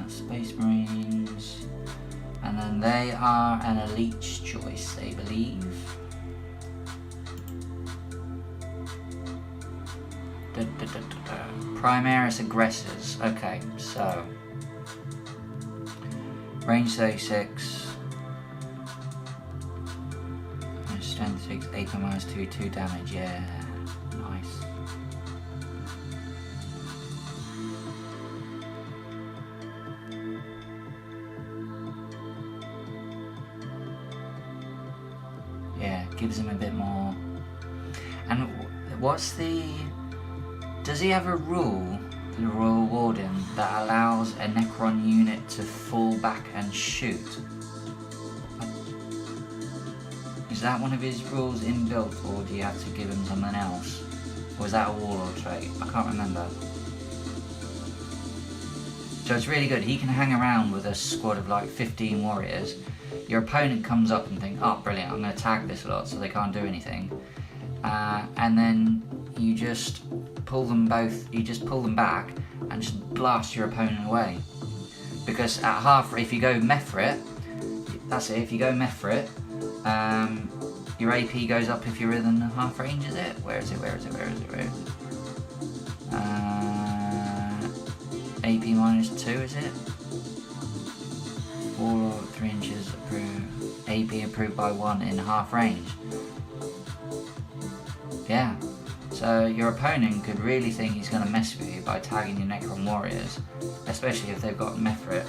Space Marines. And then they are an elite's choice, I believe. Primaris Aggressors. Okay, so range 36, strength 6, AP -2, 2 damage. Yeah, nice. Yeah, gives him a bit more. And what's the? Does he have a rule, the Royal Warden, that allows a Necron unit to fall back and shoot? Is that one of his rules inbuilt, or do you have to give him something else? Or is that a Warlord trait? I can't remember. So it's really good. He can hang around with a squad of like 15 warriors. Your opponent comes up and thinks, oh brilliant, I'm going to tag this lot so they can't do anything. And then you just pull them both, you just pull them back and just blast your opponent away. Because at half, if you go Mephrit, that's it, if you go Mephrit, your AP goes up if you're within half range, is it? Where is it? AP -2, is it? 4 or 3 inches approved. AP approved by 1 in half range. Yeah. So your opponent could really think he's going to mess with you by tagging your Necron warriors, especially if they've got Mephrit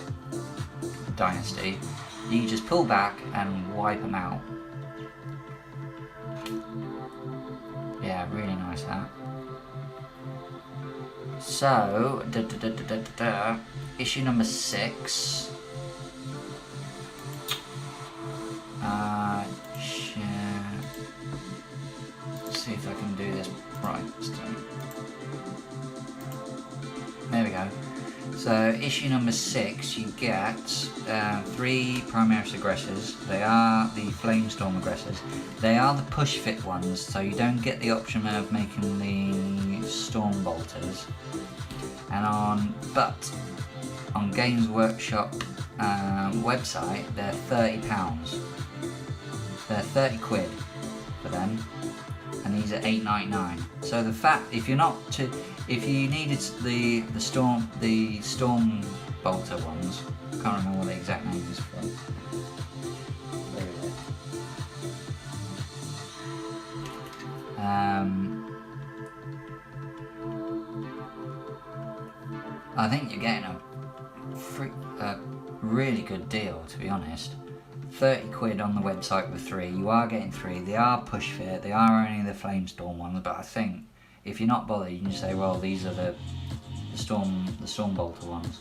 Dynasty. You just pull back and wipe them out. Yeah, really nice that. So, issue number 6. Let's see if I can do this right this time. There we go. So, issue number 6, you get 3 Primaris Aggressors. They are the Flamestorm Aggressors. They are the push fit ones, so you don't get the option of making the Storm Bolters. But on Games Workshop website, they're £30. They're 30 quid for them, and these are $8.99. So the fact, if you needed the Storm Bolter ones, I can't remember what the exact name is for. Where is it? I think you're getting a really good deal, to be honest. 30 quid on the website with 3. You are getting 3. They are push fit. They are only the Flamestorm ones, but I think if you're not bothered, you can just say, well, these are the Storm Bolter ones.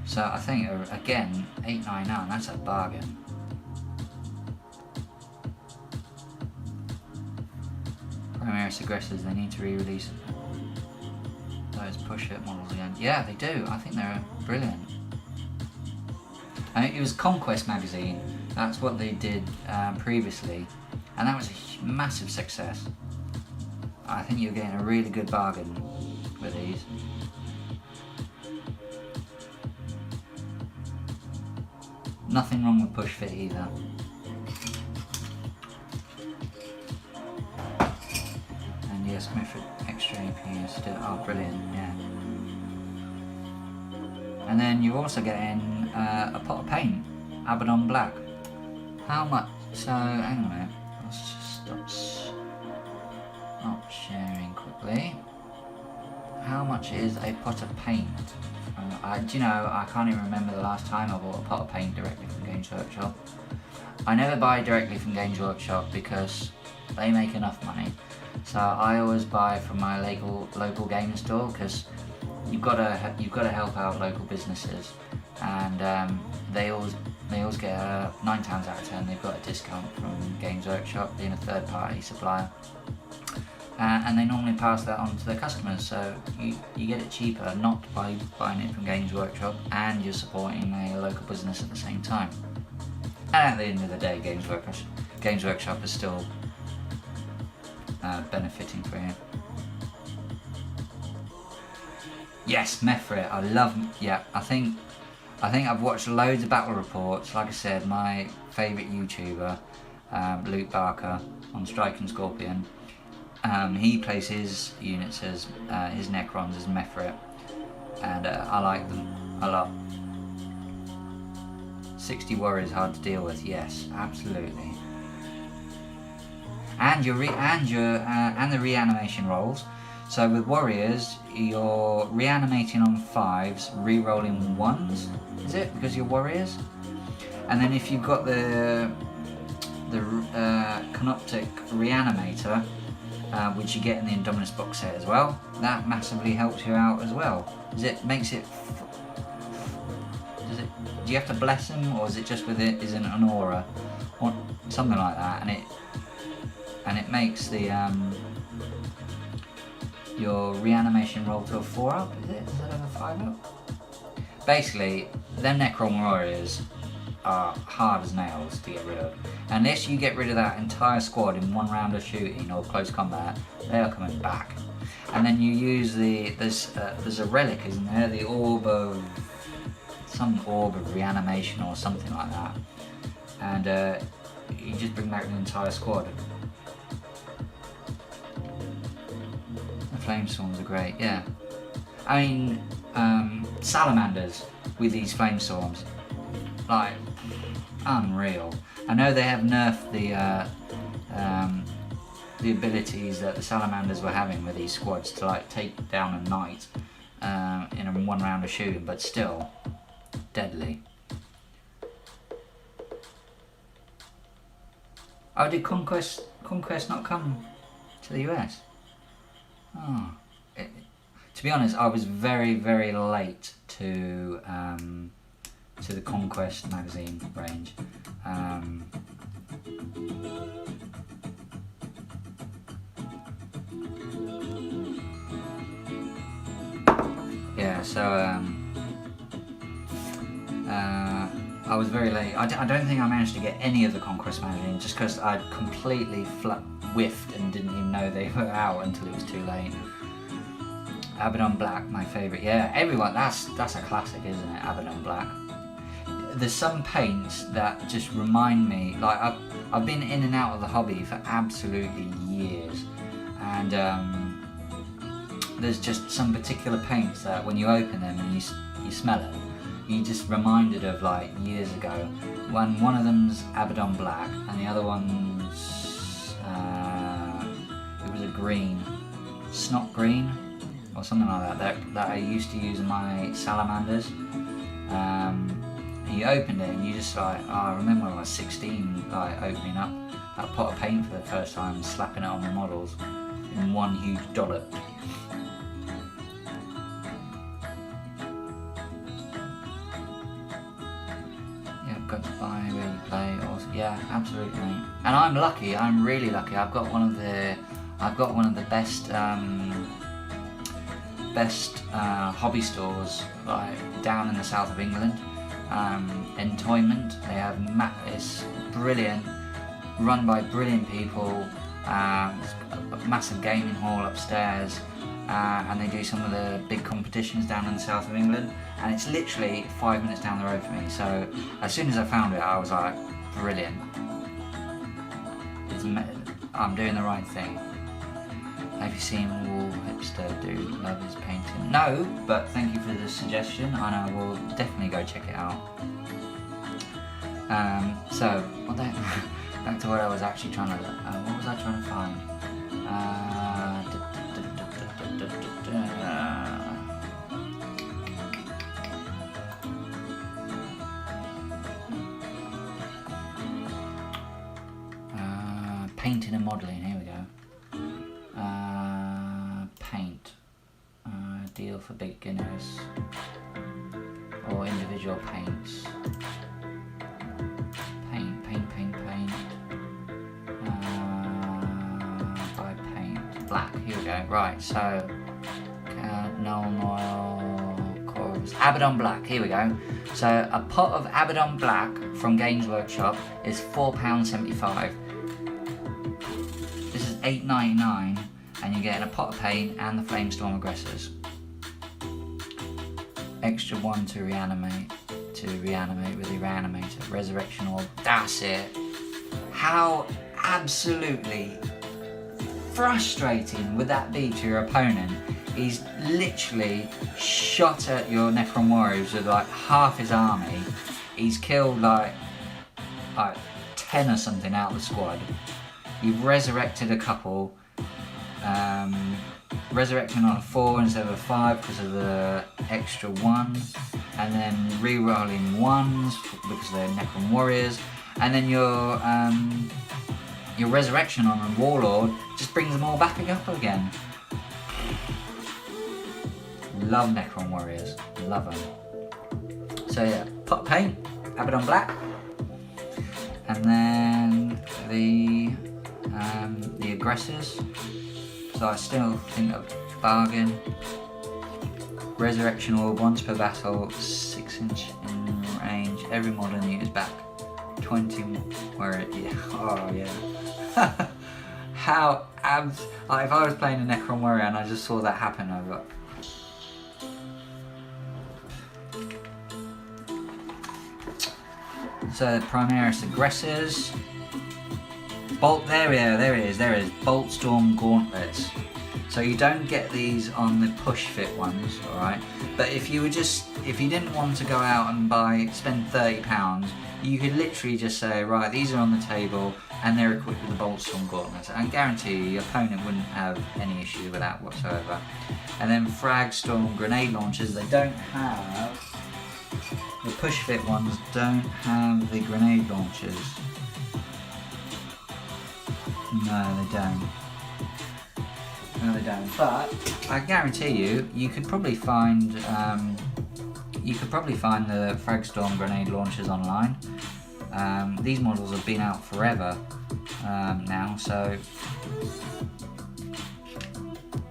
So I think, again, $8.99, that's a bargain. Primaris Aggressors, they need to re-release those push-fit models again. Yeah, they do. I think they're brilliant. It was Conquest Magazine. That's what they did previously, and that was a massive success. I think you're getting a really good bargain with these. Nothing wrong with push fit either. And yes, Mephrit extra AP is still, oh brilliant, yeah. And then you're also getting a pot of paint, Abaddon Black. How much? So hang on a minute. Let's just stop sharing quickly. How much is a pot of paint? Do you know, I can't even remember the last time I bought a pot of paint directly from Games Workshop. I never buy directly from Games Workshop because they make enough money. So I always buy from my local gaming store because you've got to help out local businesses, and they always get 9 times out of 10 they've got a discount from Games Workshop, being a third-party supplier, and they normally pass that on to their customers. So you get it cheaper, not by buying it from Games Workshop, and you're supporting a local business at the same time. And at the end of the day, Games Workshop is still benefiting for you. Yes, Mefrit, I love. Yeah, I think I've watched loads of battle reports. Like I said, my favourite YouTuber, Luke Barker on Strike and Scorpion, he plays his units as his Necrons as Mefrit, and I like them a lot. 60 warriors hard to deal with. Yes, absolutely. And the reanimation rolls. So with warriors, you're reanimating on 5s, re-rolling 1s. Is it because you're warriors? And then if you've got the Canoptic Reanimator, which you get in the Indominus box set as well, that massively helps you out as well. Do you have to bless him, or is it just with it? Is it an aura, or something like that? And it makes the your reanimation roll to a 4-up. Is it? Is it a 5-up? Basically, them Necron warriors are hard as nails to get rid of. Unless you get rid of that entire squad in 1 round of shooting or close combat, they are coming back. And then you use there's a relic, isn't there? The orb of reanimation or something like that, and you just bring back the entire squad. The Flamestorms are great, yeah. I mean, salamanders with these Flamestorms, like, unreal. I know they have nerfed the abilities that the salamanders were having with these squads to like take down a knight in a 1 round of shooting, but still deadly. Oh, did Conquest not come to the US? Oh, to be honest, I was very, very late to the Conquest magazine range. Yeah, so I was very late. I don't think I managed to get any of the Conquest magazine, just because I'd completely whiffed and didn't even know they were out until it was too late. Abaddon Black, my favourite. Yeah, everyone. That's a classic, isn't it? Abaddon Black. There's some paints that just remind me. Like I've been in and out of the hobby for absolutely years, and there's just some particular paints that when you open them and you smell it, you just reminded of like years ago. One of them's Abaddon Black, and the other one's it was a green, snot green, or something like that I used to use in my salamanders. You opened it and you just like, I remember when I was 16, like opening up that pot of paint for the first time and slapping it on the models in one huge dollop. Got to buy where you play, or yeah, absolutely. And I'm lucky. I'm really lucky. I've got one of the best hobby stores like down in the south of England. Entoyment. They have it's brilliant, run by brilliant people. It's a massive gaming hall upstairs, and they do some of the big competitions down in the south of England. And it's literally 5 minutes down the road from me. So as soon as I found it, I was like, brilliant. I'm doing the right thing. Have you seen Wall Hipster do love his painting? No, but thank you for the suggestion, and I will definitely go check it out. So, back to what I was actually trying to. What was I trying to find? Painting and modelling, here we go. Paint. Deal for beginners or individual paints. Paint. By paint. Black. Here we go. Right. So Null Oil Chorus. Abaddon Black. Here we go. So a pot of Abaddon Black from Games Workshop is £4.75. This is $8.99, and you're getting a pot of paint and the Flamestorm Aggressors. Extra one to reanimate with the Reanimator. Resurrection Orb. That's it. How absolutely frustrating would that be to your opponent? He's literally shot at your Necron Warriors with like half his army. He's killed like 10 or something out of the squad. You've resurrected a couple. Resurrecting on a 4 instead of a 5 because of the extra 1. And then re-rolling 1s because they're Necron Warriors. And then your resurrection on a Warlord just brings them all back up again. Love Necron Warriors, love them. So yeah, pot of paint, Abaddon Black, and then the Aggressors. So I still think of bargain. Resurrection Orb once per battle, 6-inch in range. Every modern unit is back. 20 where it, yeah, oh yeah. How if I was playing a Necron Warrior and I just saw that happen, I'd be like, so Primaris Aggressors. There it is. Bolt Storm Gauntlets. So you don't get these on the push fit ones, alright? But if you didn't want to go out and spend £30, you could literally just say, right, these are on the table and they're equipped with the Bolt Storm Gauntlets. I guarantee you, your opponent wouldn't have any issue with that whatsoever. And then Frag Storm Grenade Launchers, they don't have, the push fit ones don't have the grenade launchers. No, they don't. But I guarantee you, you could probably find the Fragstorm grenade launchers online. These models have been out forever now, so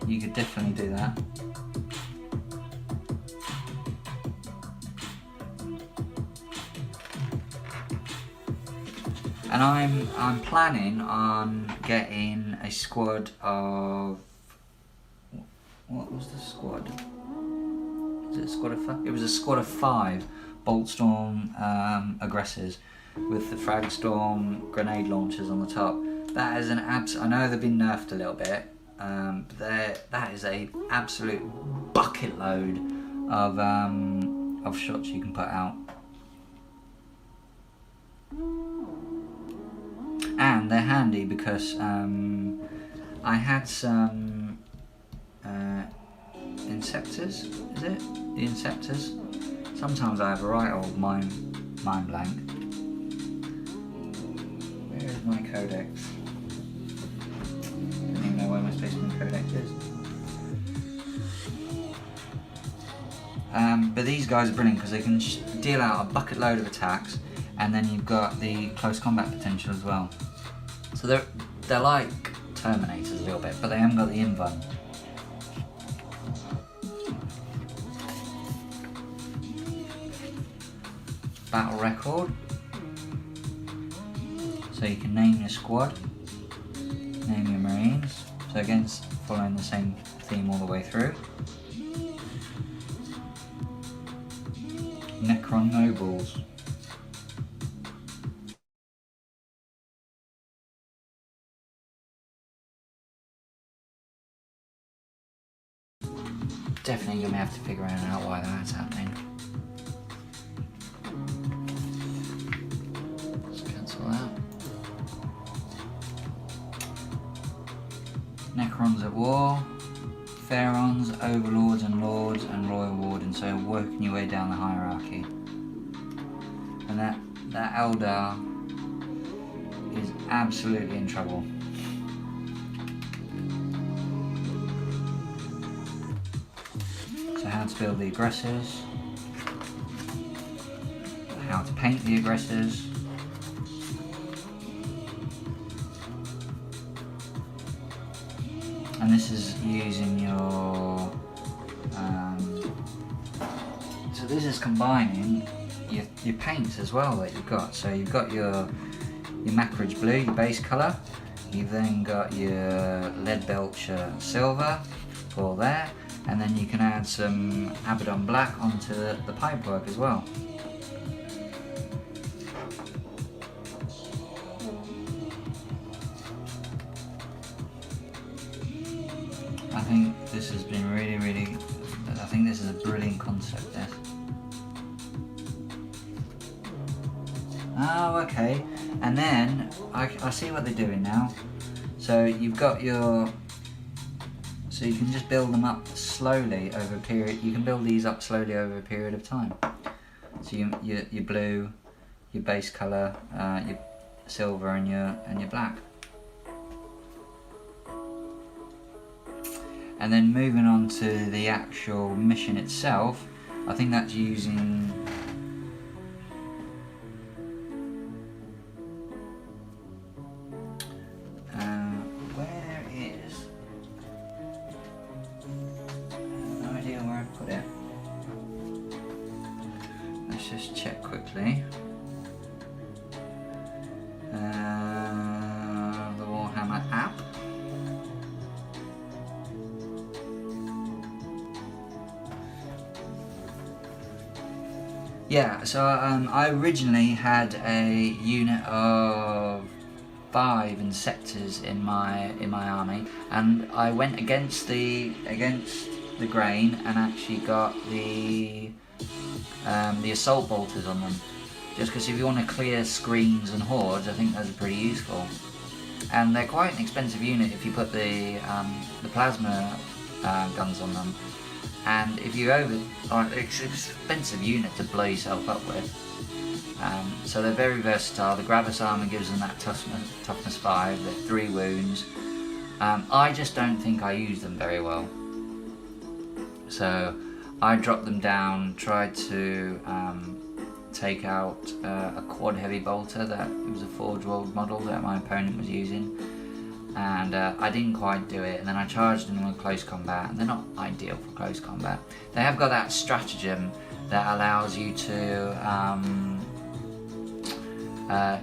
you could definitely do that. And I'm planning on getting a squad of, what was the squad? Is it a squad of 5? It was a squad of 5 Boltstorm Aggressors with the Fragstorm grenade launchers on the top. That is an I know they've been nerfed a little bit, but that is a absolute bucket load of shots you can put out. And they're handy because I had some Inceptors, is it? The Inceptors. Sometimes I have a right old mind blank. Where is my codex? I don't even know where my Spaceman codex is. But these guys are brilliant because they can deal out a bucket load of attacks, and then you've got the close combat potential as well. So they're like Terminators a little bit, but they haven't got the invuln. Battle record. So you can name your squad, name your Marines. So again, following the same theme all the way through. Necron Nobles. Definitely going to have to figure out why that's happening. Let's cancel that. Necrons at War, Pharaons, Overlords and Lords and Royal Wardens, so working your way down the hierarchy. And that Eldar is absolutely in trouble. So build the aggressors, how to paint the aggressors, and this is using your so this is combining your paints as well that you've got. So you've got your Macridge blue, your base colour. You've then got your lead belcher silver for there, and then you can add some Abaddon black onto the pipework as well. I think this has been really, I think this is a brilliant concept, this. Oh, okay. And then I see what they're doing now. So you've got your, so you can just build them up slowly over a period. You can build these up slowly over a period of time. So your blue, your base colour, your silver, and your black. And then moving on to the actual mission itself, I think that's using where is, I have no idea where I put it. Let's just check quickly. The Warhammer app. Yeah, so I originally had a unit of 5 insectors in my army, and I went against the grain and actually got the assault bolters on them. Just because if you want to clear screens and hordes, I think those are pretty useful. And they're quite an expensive unit if you put the plasma guns on them. And if you it's an expensive unit to blow yourself up with. So they're very versatile. The Gravis armor gives them that toughness 5, they're 3 wounds. I just don't think I use them very well. So I dropped them down, tried to take out a quad heavy bolter that it was a Forge World model that my opponent was using. And I didn't quite do it, and then I charged them with close combat, and they're not ideal for close combat. They have got that stratagem that allows you to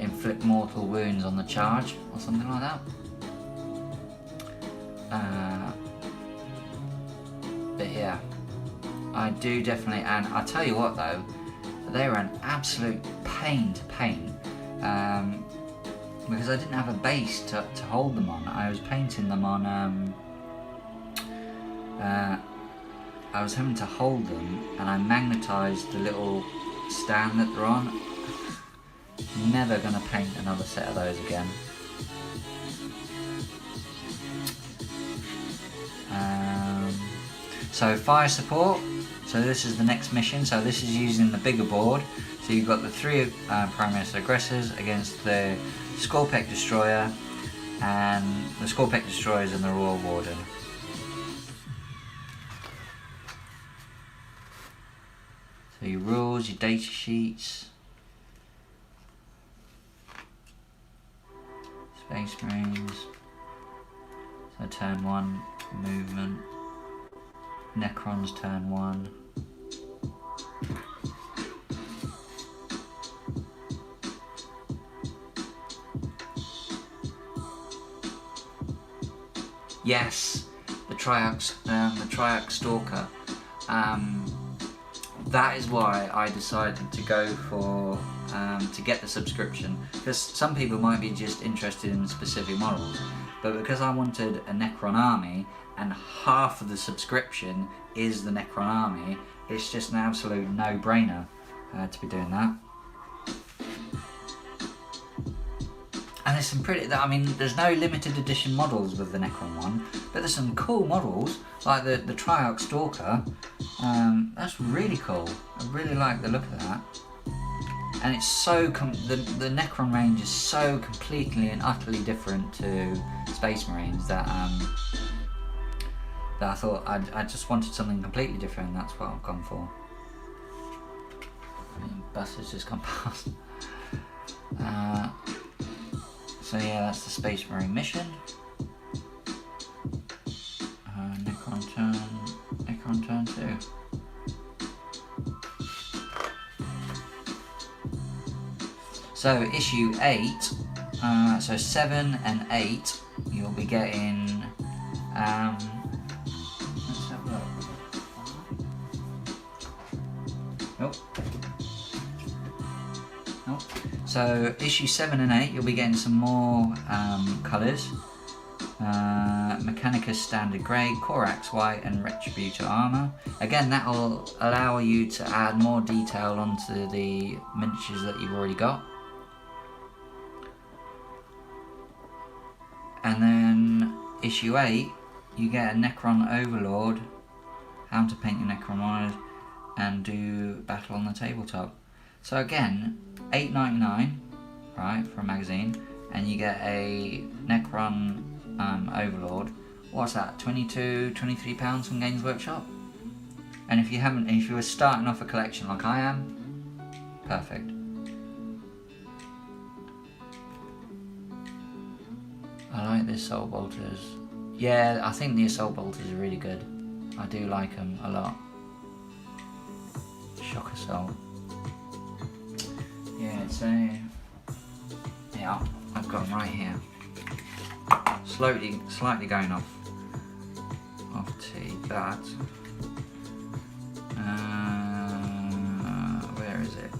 inflict mortal wounds on the charge, or something like that. But yeah, I do definitely, and I tell you what though, they were an absolute pain to paint. Because I didn't have a base to hold them on. I was painting them on, I was having to hold them, and I magnetised the little stand that they're on. Never going to paint another set of those again. So fire support, so this is the next mission, so this is using the bigger board. So you've got the 3 Primaris Aggressors against the Skorpekh Destroyer and the Skorpekh Destroyers and the Royal Warden. So your rules, your data sheets, Space Marines, so turn 1 movement, Necrons turn 1. Yes, the Triax Stalker. That is why I decided to go for to get the subscription, because some people might be just interested in specific models, but because I wanted a Necron army and half of the subscription is the Necron army, it's just an absolute no-brainer to be doing that. And there's some pretty, I mean, there's no limited edition models with the Necron one, but there's some cool models, like the Triarch Stalker. That's really cool. I really like the look of that. And it's so, the Necron range is so completely and utterly different to Space Marines that that I thought I just wanted something completely different. That's what I've gone for. Bus has just gone past. So yeah, that's the Space Marine mission. Necron turn 2. So issue 8, so 7 and 8, you'll be getting. Let's have a look. Nope. Nope. So issue 7 and 8, you'll be getting some more colours. Mechanicus Standard Grey, Corax White and Retributor Armour. Again, that will allow you to add more detail onto the miniatures that you've already got. And then issue 8, you get a Necron Overlord, how to paint your Necron models and do battle on the tabletop. So again, $8.99, right, for a magazine, and you get a Necron Overlord. What's that? £22-23 from Games Workshop. And if you were starting off a collection like I am, perfect. I like the Assault Bolters. Yeah, I think the Assault Bolters are really good. I do like them a lot. Shock Assault. Yeah, it's a. Yeah, I've got them right here. Slightly going off T, but where is it?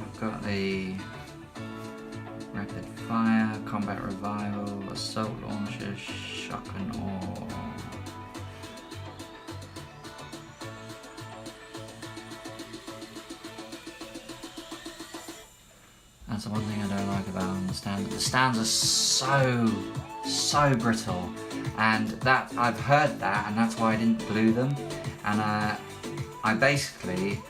I've got the Rapid Fire, Combat Revival, Assault Launchers, Shock and Awe. That's the one thing I don't like about them, the stands. The stands are so brittle, and that I've heard that, and that's why I didn't glue them. And I basically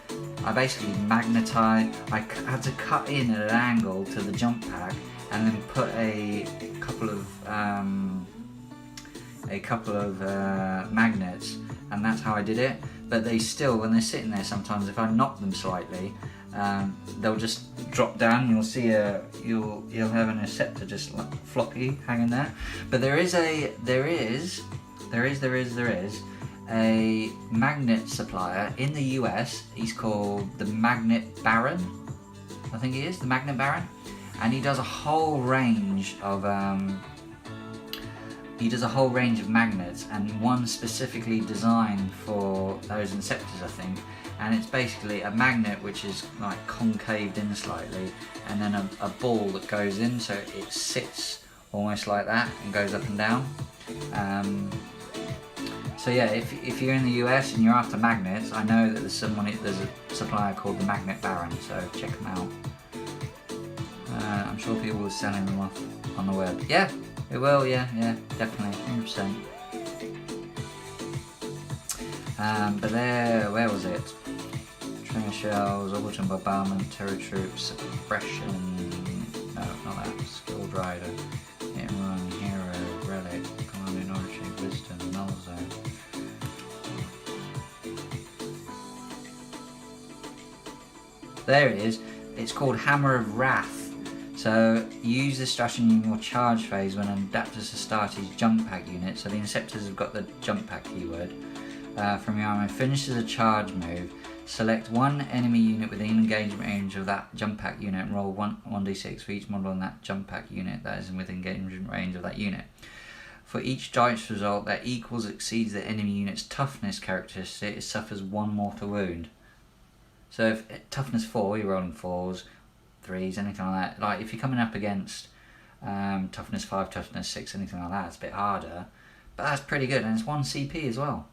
magnetized. I had to cut in at an angle to the jump pack, and then put a couple of magnets, and that's how I did it. But they still, when they're sitting there, sometimes if I knock them slightly, they'll just drop down. You'll see you'll have an Interceptor just like floppy hanging there. But there is a magnet supplier in the US. He's called the Magnet Baron. I think he is the Magnet Baron, and he does a whole range of magnets, and one specifically designed for those Inceptors, I think. And it's basically a magnet which is like concaved in slightly, and then a ball that goes in, so it sits almost like that and goes up and down. So yeah, if you're in the US and you're after magnets, I know that there's a supplier called the Magnet Baron, so check them out. I'm sure people are selling them off on the web. Yeah, it will. Yeah, definitely, 100%. But where was it? Stringer Shells, Orbital Bombardment, Terror Troops, Suppression, no, not that, Skilled Rider, Hit and Run, Hero, Relic, Commanding Oratory, Wisdom, Null Zone. There it is. It's called Hammer of Wrath. So you use this strategy in your charge phase when an adapter to start his jump pack unit. So the Inceptors have got the jump pack keyword. From your armor, finishes a charge move. Select one enemy unit within engagement range of that jump pack unit and roll 1d6 for each model on that jump pack unit that is within engagement range of that unit. For each dice result that equals or exceeds the enemy unit's toughness characteristic, it suffers one mortal wound. So if toughness 4, you're rolling 4s, 3s, anything like that. Like if you're coming up against toughness 5, toughness 6, anything like that, it's a bit harder. But that's pretty good, and it's 1 CP as well.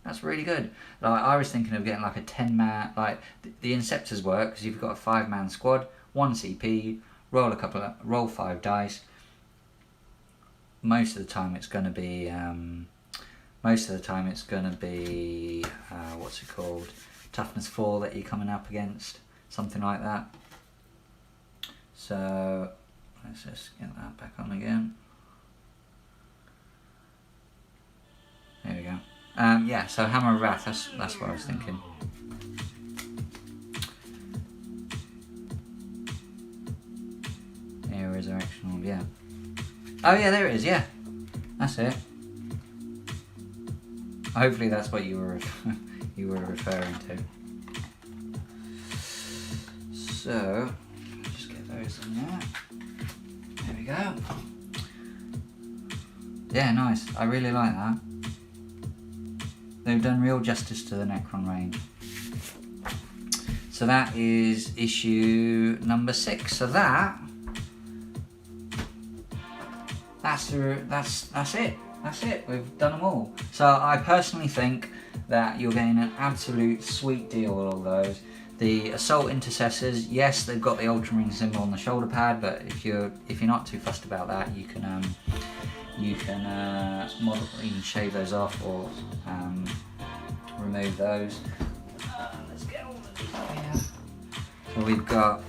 That's really good. Like I was thinking of getting like a 10-man, like the Inceptors work because you've got a 5-man squad, 1 CP, roll 5 dice. Most of the time it's going to be what's it called? Toughness 4 that you're coming up against, something like that. So let's just get that back on again. Yeah, so Hammer of Wrath, that's what I was thinking. Yeah, Resurrection Orb, yeah. Oh yeah, there it is, yeah. That's it. Hopefully that's what you were referring to. So, just get those in there. There we go. Yeah, nice. I really like that. They've done real justice to the Necron range. So that is issue number 6. So that's it. That's it. We've done them all. So I personally think that you're getting an absolute sweet deal with all those. The Assault Intercessors, yes, they've got the Ultramarine symbol on the shoulder pad, but if you're not too fussed about that, you can shave those off or remove those. Let's get all of these here. So we've got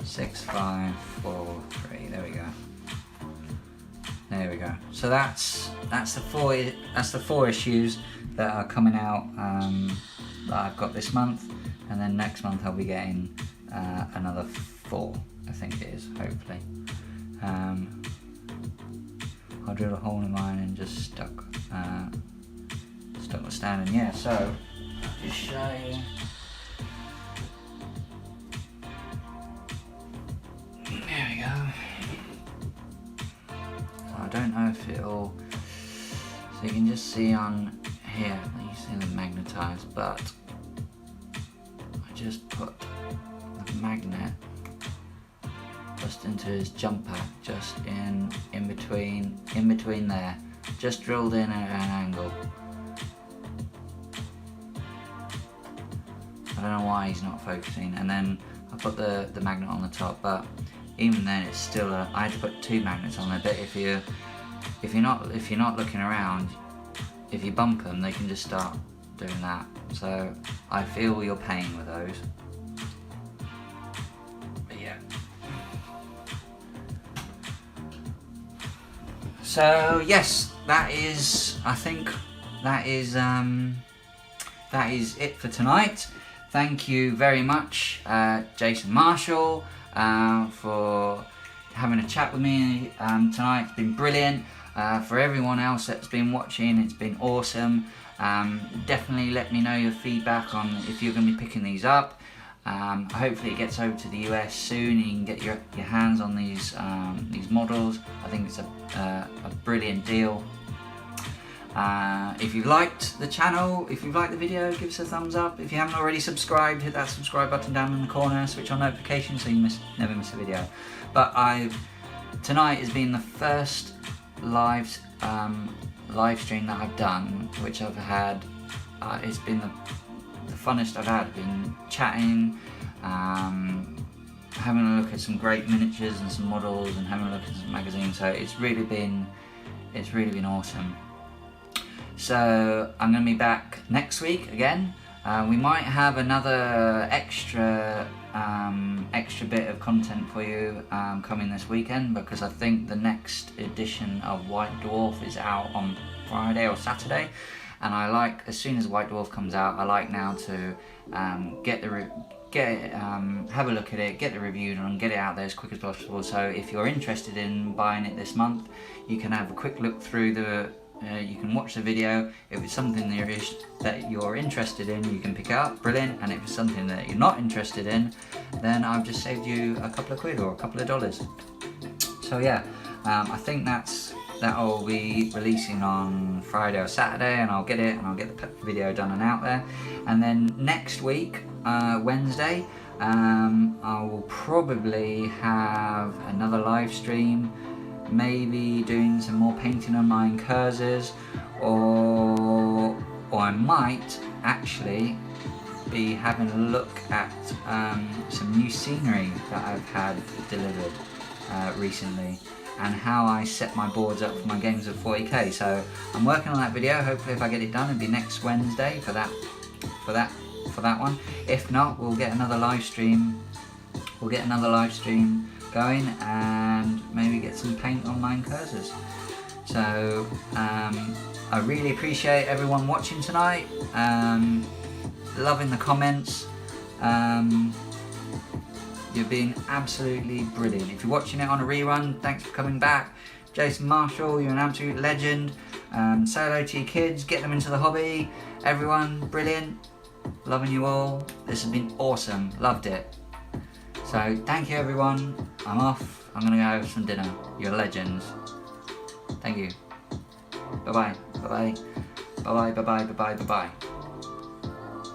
6, 5, 4, 3. There we go. There we go. So that's the four issues that are coming out that I've got this month, and then next month I'll be getting another 4. I think it is, hopefully. I'll drill a hole in mine and just stuck the stand in. Yeah. So I'll just show you. There we go. I don't know if it'll, so you can just see on here, you see the magnetized, but I just put the magnet just into his jumper, just in between there, just drilled in at an angle. I don't know why he's not focusing, and then I put the magnet on the top, but even then it's still I had to put 2 magnets on there. But if you're not looking around, if you bump them, they can just start doing that. So I feel your pain with those. But yeah. So yes, that is. I think that is it for tonight. Thank you very much, Jason Marshall, for having a chat with me tonight. It's been brilliant. For everyone else that's been watching, it's been awesome. Definitely let me know your feedback on if you're going to be picking these up. Hopefully it gets over to the US soon and you can get your hands on these models. I think it's a brilliant deal. If you liked the channel, if you liked the video, give us a thumbs up. If you haven't already subscribed, hit that subscribe button down in the corner, switch on notifications so you never miss a video. But tonight has been the first live stream that I've done, which I've had. It's been the funnest I've had. I've been chatting, having a look at some great miniatures and some models, and having a look at some magazines. So it's really been awesome. So I'm going to be back next week again. We might have another extra bit of content for you coming this weekend, because I think the next edition of White Dwarf is out on Friday or Saturday, and I like, as soon as White Dwarf comes out, I like now to have a look at it, get the review done, get it out there as quick as possible. So if you're interested in buying it this month, you can have a quick look through you can watch the video. If it's something that you're interested in, you can pick it up, brilliant. And if it's something that you're not interested in, then I've just saved you a couple of quid or a couple of dollars. So yeah, I think that'll be releasing on Friday or Saturday, and I'll get the video done and out there. And then next week, Wednesday, I will probably have another live stream, maybe doing some more painting on my incursors, or I might actually be having a look at some new scenery that I've had delivered recently, and how I set my boards up for my games of 40k. So I'm working on that video. Hopefully if I get it done, it'll be next Wednesday for that one. If not, we'll get another live stream going, and maybe get some paint on my incursors. So I really appreciate everyone watching tonight, loving the comments. You've been absolutely brilliant. If you're watching it on a rerun, thanks for coming back. Jason Marshall, you're an absolute legend. Say hello to your kids, get them into the hobby. Everyone, brilliant. Loving you all. This has been awesome. Loved it. So thank you everyone. I'm off. I'm gonna go have some dinner. You're legends. Thank you. Bye bye. Bye bye. Bye bye. Bye bye. Bye bye. Bye bye.